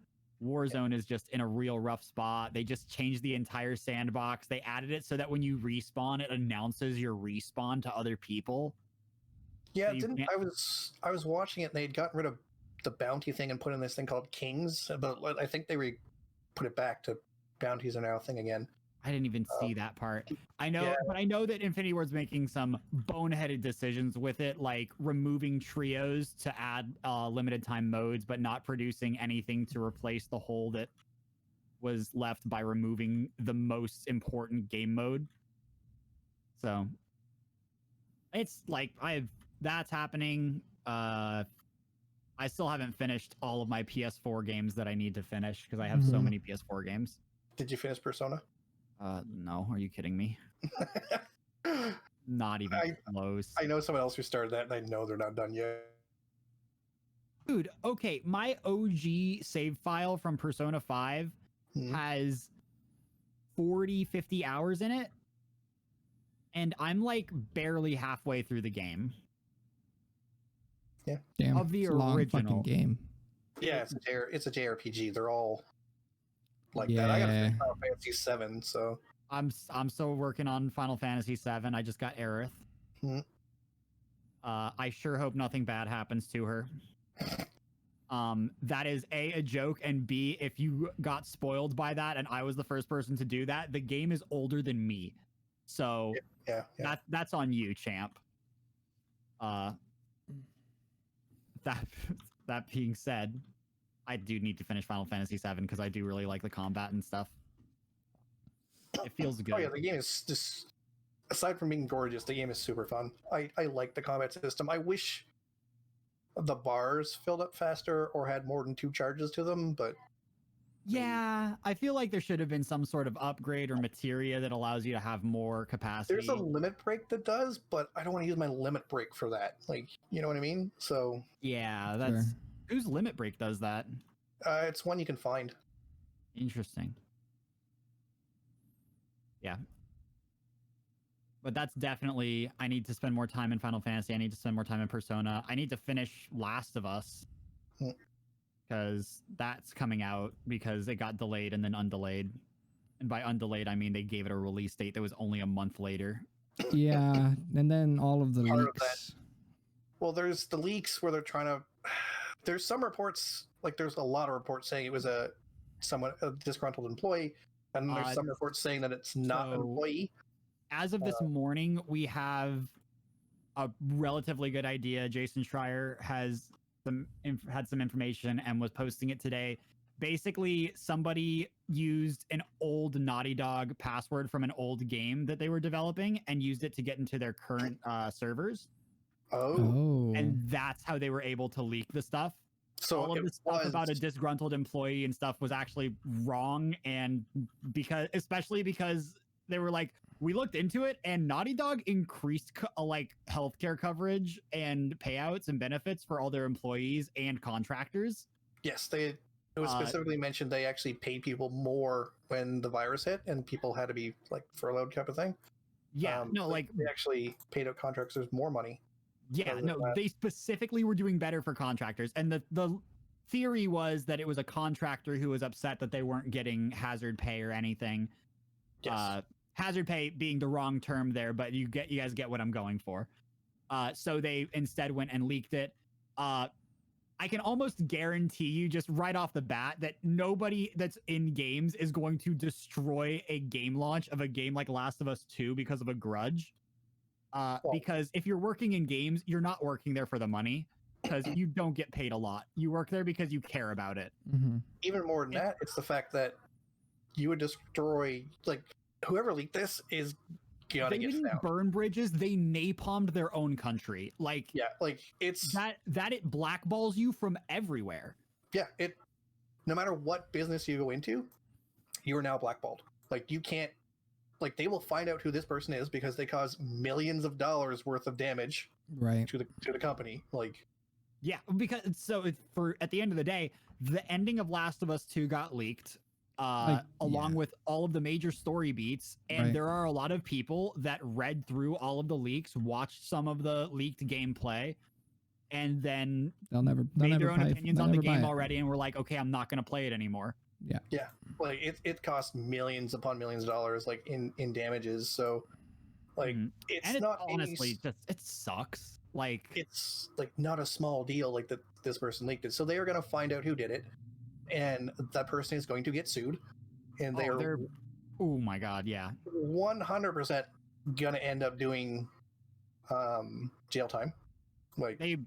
Warzone is just in a real rough spot. They just changed the entire sandbox. They added it so that when you respawn, it announces your respawn to other people. Yeah, so I was watching it and they'd gotten rid of the bounty thing and put in this thing called Kings, but I think they put it back to bounties are now a thing again. I didn't even see that part. I know, but I know that Infinity Ward's making some boneheaded decisions with it, like removing trios to add limited time modes, but not producing anything to replace the hole that was left by removing the most important game mode. So it's like that's happening. I still haven't finished all of my PS4 games that I need to finish because I have so many PS4 games. Did you finish Persona? No, are you kidding me? Not even close. I know someone else who started that and I know they're not done yet. Dude, okay, my OG save file from Persona 5 has 50 hours in it, and I'm like barely halfway through the game. Yeah. Damn, of the original original game. Yeah, it's a JRPG. They're all like that. I got to finish Final Fantasy 7, so I'm still working on Final Fantasy 7. I just got Aerith. Hmm. I sure hope nothing bad happens to her. That is a joke, and B, if you got spoiled by that and I was the first person to do that, the game is older than me. So Yeah. that's on you, champ. That that being said, I do need to finish Final Fantasy VII because I do really like the combat and stuff. It feels good. Oh yeah, the game is just, aside from being gorgeous, the game is super fun. I like the combat system. I wish the bars filled up faster or had more than 2 charges to them, but Yeah, I feel like there should have been some sort of upgrade or materia that allows you to have more capacity. there's a limit break that does, but I don't want to use my limit break for that. Like, you know what I mean? So Yeah, that's Sure. whose limit break does that? it's one you can find. Interesting. Yeah. But that's definitely, I need to spend more time in Final Fantasy. I need to spend more time in Persona. I need to finish Last of Us Hmm. because that's coming out because it got delayed and then undelayed. And by undelayed, I mean they gave it a release date that was only a month later. Yeah, and then all of the Part of leaks. Well, there's the leaks where they're trying to. There's some reports, like there's a lot of reports saying it was a disgruntled employee, and there's some reports saying that it's not an so- employee. As of this morning, we have a relatively good idea. Jason Schreier has had some information and was posting it today. Basically, somebody used an old Naughty Dog password from an old game that they were developing and used it to get into their current servers. Oh, Oh. And that's how they were able to leak the stuff. so All of it the stuff was- about a disgruntled employee and stuff was actually wrong, and especially because they were like, we looked into it and Naughty Dog increased like healthcare coverage and payouts and benefits for all their employees and contractors. Yes, it was specifically mentioned they actually paid people more when the virus hit, and people had to be like furloughed, type of thing. Yeah, no, like they actually paid out contractors more money. yeah, other no, than that. they specifically were doing better for contractors, and the theory was that it was a contractor who was upset that they weren't getting hazard pay or anything. Yes. Hazard pay being the wrong term there, but you guys get what I'm going for. So they instead went and leaked it. I can almost guarantee you just right off the bat that nobody that's in games is going to destroy a game launch of a game like Last of Us 2 because of a grudge. Because if you're working in games, you're not working there for the money because you don't get paid a lot. You work there because you care about it. Mhm. Even more than that, it's the fact that you would destroy, like, whoever leaked this is gonna They get didn't found. burn bridges, they napalmed their own country. Like Yeah, like it's that it blackballs you from everywhere. yeah, it no matter what business you go into, you are now blackballed. Like you can't, like they will find out who this person is because they cause millions of dollars worth of damage Right. to the company. Like Yeah, because for at the end of the day, the ending of Last of Us 2 got leaked, along with all of the major story beats, and Right. there are a lot of people that read through all of the leaks, watched some of the leaked gameplay, and then They'll never made their own buy it. opinions They'll on the never buy game it. already, and were like, okay, I'm not going to play it anymore. yeah, like it costs millions upon millions of dollars, like in damages. So like Mhm. it's And it's not honestly any, just it sucks. Like it's like not a small deal. Like that this person leaked it, so they are going to find out who did it, and that person is going to get sued, and they're oh my god, yeah. 100% gonna end up doing jail time. Like They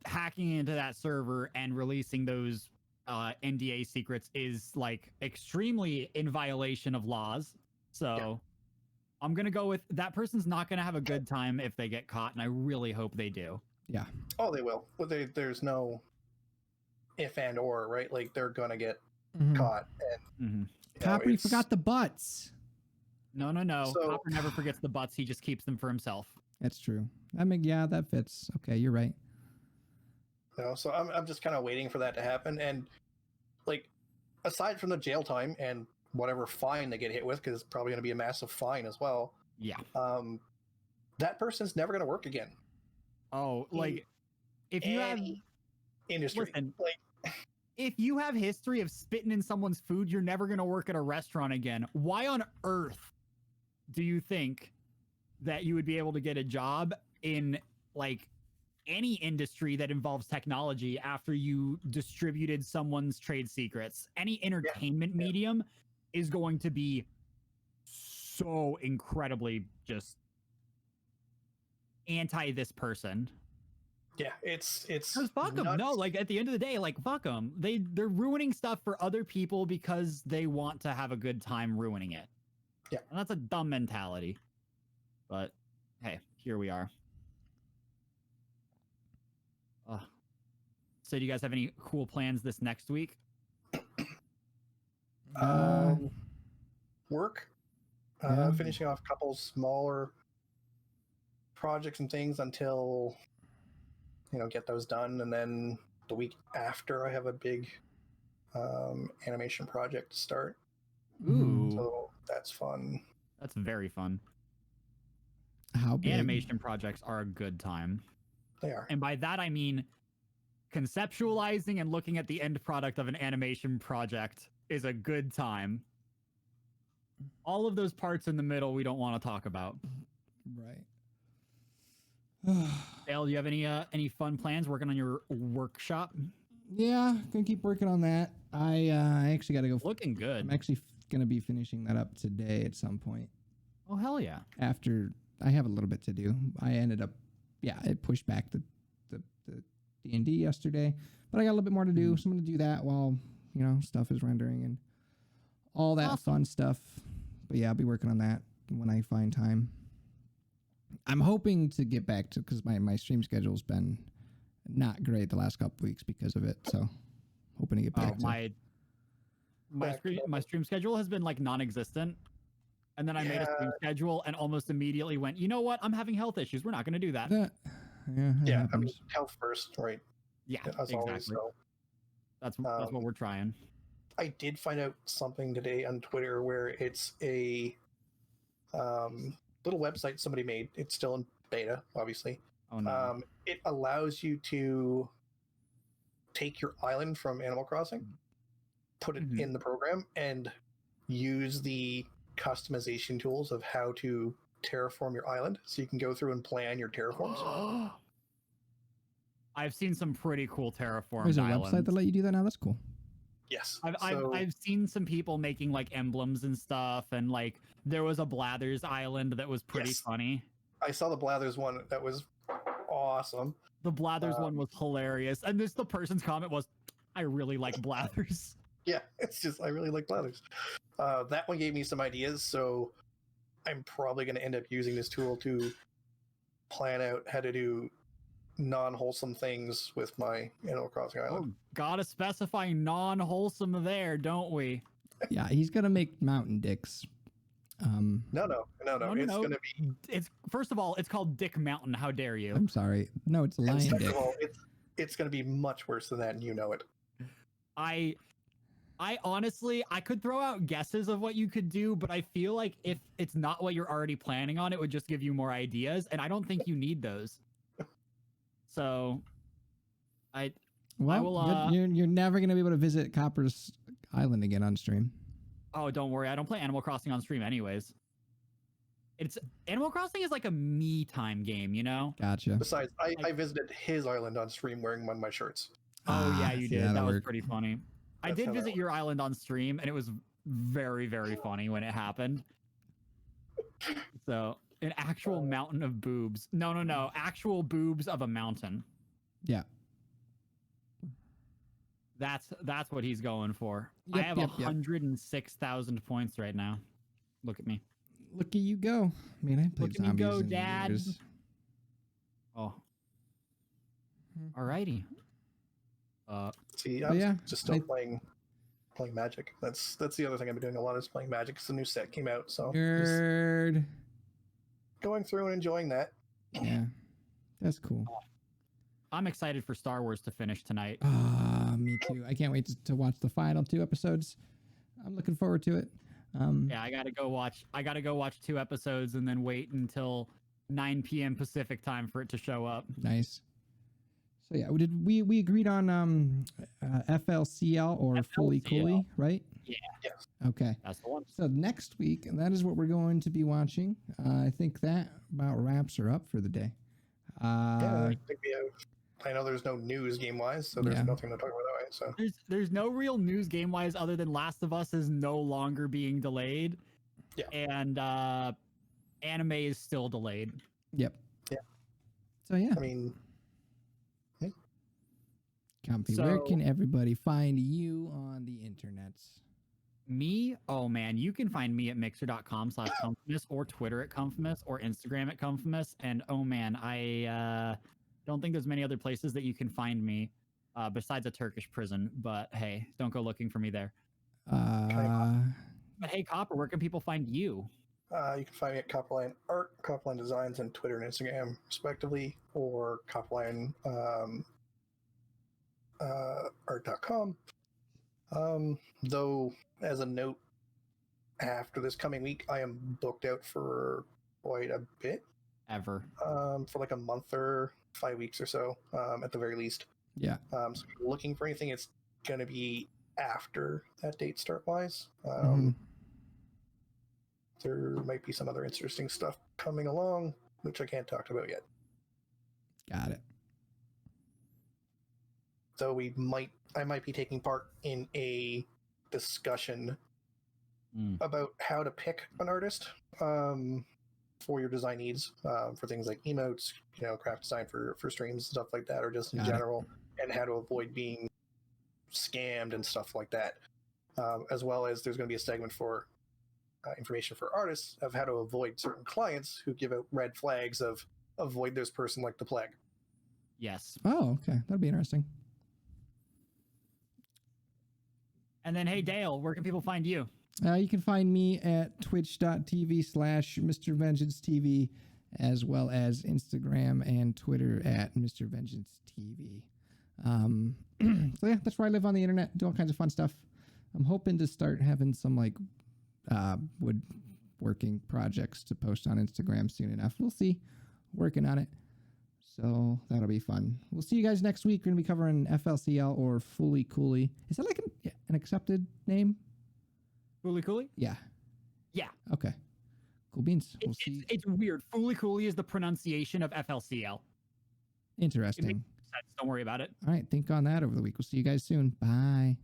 hacking into that server and releasing those NDA secrets is like extremely in violation of laws. So I'm gonna go with that person's not gonna have a good time if they get caught, and I really hope they do. Yeah. oh, they will. But there's no if and or, right? Like they're gonna get Mhm. caught. And Mhm. you know, Copper, you it's- forgot the butts. No. So- Copper never forgets the butts. He just keeps them for himself. That's true. I mean, yeah, that fits. Okay, you're right. You know, so I'm just kind of waiting for that to happen. And like, aside from the jail time and whatever fine they get hit with, because it's probably going to be a massive fine as well. Yeah. That person's never going to work again. Oh, like if you have Any industry, listen, like if you have history of spitting in someone's food, you're never gonna work at a restaurant again. Why on earth do you think that you would be able to get a job in like any industry that involves technology after you distributed someone's trade secrets. Any entertainment medium is going to be so incredibly just anti this person. Yeah, it's Because fuck them. No, like at the end of the day, like fuck them. They're ruining stuff for other people because they want to have a good time ruining it. Yeah, and that's a dumb mentality. But hey, here we are. So, do you guys have any cool plans this next week? Work. Yeah. Finishing off a couple smaller projects and things until get those done, and then the week after I have a big animation project to start. Ooh, so that's fun. That's very fun. How big? Animation projects are a good time. They are, and by that I mean conceptualizing and looking at the end product of an animation project is a good time. All of those parts in the middle we don't want to talk about. Right. Dale, do you have any fun plans working on your workshop? Yeah, gonna keep working on that. I actually got to go. Looking good. I'm actually gonna be finishing that up today at some point. Oh hell yeah! After I have a little bit to do, I ended up, it pushed back the D&D yesterday, but I got a little bit more to do, so I'm gonna do that while stuff is rendering and all that fun stuff. But yeah, I'll be working on that when I find time. I'm hoping to get back to, because my stream schedule's been not great the last couple weeks because of it, so hoping to get back to my stream schedule has been like non-existent, and then I made a stream schedule and almost immediately went, you know what, I'm having health issues, we're not going to do that. Yeah, I mean, health first, right? Yeah, as exactly. Always, so. That's what we're trying. I did find out something today on Twitter where it's a little website somebody made. It's still in beta, obviously. Oh no. It allows you to take your island from Animal Crossing, put it in the program, and use the customization tools of how to terraform your island. So you can go through and plan your terraforms. I've seen some pretty cool terraformed There's a islands. website that let you do that now. That's cool. Yes. I've seen some people making like emblems and stuff, and like there was a Blathers island that was pretty funny. I saw the Blathers one that was awesome. The Blathers one was hilarious, and the person's comment was, "I really like Blathers." Yeah, it's just I really like Blathers. That one gave me some ideas, so I'm probably going to end up using this tool to plan out how to do non-wholesome things with my Animal Crossing island. Oh, gotta specify non-wholesome there, don't we? Yeah, he's gonna make mountain dicks. No. It's gonna be. It's first of all, it's called Dick Mountain. How dare you? I'm sorry. No, it's lion Second dick. of all, it's gonna be much worse than that, and you know it. I honestly, I could throw out guesses of what you could do, but I feel like if it's not what you're already planning on, it would just give you more ideas, and I don't think you need those. So, I will. You're never gonna be able to visit Copper's Island again on stream. Oh, don't worry. I don't play Animal Crossing on stream, anyways. Animal Crossing is like a me time game, you know. Gotcha. Besides, I visited his island on stream wearing one of my shirts. Oh yeah, you did. That was worked. pretty funny. I did visit your island on stream, and it was very, very funny when it happened. So. An actual mountain of boobs. No. Actual boobs of a mountain. Yeah. That's what he's going for. Yep, I have 106,000 points right now. Look at me. Look at you go. I mean, I played Look at me zombies go, in Dad. years. Oh. Alrighty. See, I'm just still playing Magic. That's the other thing I've been doing a lot is playing Magic because the new set came out. So Nerd. Going through and enjoying that. Yeah, that's cool. I'm excited for Star Wars to finish tonight. Me too. I can't wait to watch the final 2 episodes. I'm looking forward to it. Yeah, I gotta go watch 2 episodes and then wait until 9 p.m. Pacific time for it to show up. Nice. So yeah, we agreed on FLCL or FLCL. Fully Cooley, right? Yeah. Yes. Okay. That's the one. So next week, and that is what we're going to be watching. I think that about wraps her up for the day. I think we have. I know there's no news game wise, so there's Yeah. nothing to talk about that way. So There's no real news game wise other than Last of Us is no longer being delayed. Yeah. And anime is still delayed. Yep. Yeah. So yeah. I mean, Comfy, So- where can everybody find you on the internet? Me? Oh man, you can find me at mixer.com/Comfimus or Twitter at Comfimus or Instagram at Comfimus. And oh man, I don't think there's many other places that you can find me besides a Turkish prison. But hey, don't go looking for me there. But hey, Copper, where can people find you? you can find me at Copperline Art, Copperline Designs on Twitter and Instagram, respectively, or Copperline art.com. Though, as a note, after this coming week, I am booked out for quite a bit, Ever. for like a month or 5 weeks or so, at the very least. Yeah. So if you're looking for anything, it's going to be after that date start wise. Mhm. There might be some other interesting stuff coming along, which I can't talk about yet. Got it. So I might be taking part in a discussion about how to pick an artist for your design needs, for things like emotes, craft design for streams, stuff like that, or just in Got it. general, and how to avoid being scammed and stuff like that. As well as there's going to be a segment for information for artists of how to avoid certain clients who give out red flags of avoid this person like the plague. Yes. Oh, okay. That'll be interesting. And then, hey, Dale, where can people find you? You can find me at twitch.tv/Mr. Vengeance TV, as well as Instagram and Twitter at Mr. Vengeance TV. So yeah, that's where I live on the internet, do all kinds of fun stuff. I'm hoping to start having some woodworking projects to post on Instagram soon enough. We'll see. Working on it. So that'll be fun. We'll see you guys next week. We're going to be covering FLCL or Fully Cooley. Is that like an accepted name? Fooly Cooley? Yeah. Yeah. Okay. Cool beans. We'll see. It's weird. Fooly Cooley is the pronunciation of FLCL. Interesting. Don't worry about it. All right. Think on that over the week. We'll see you guys soon. Bye.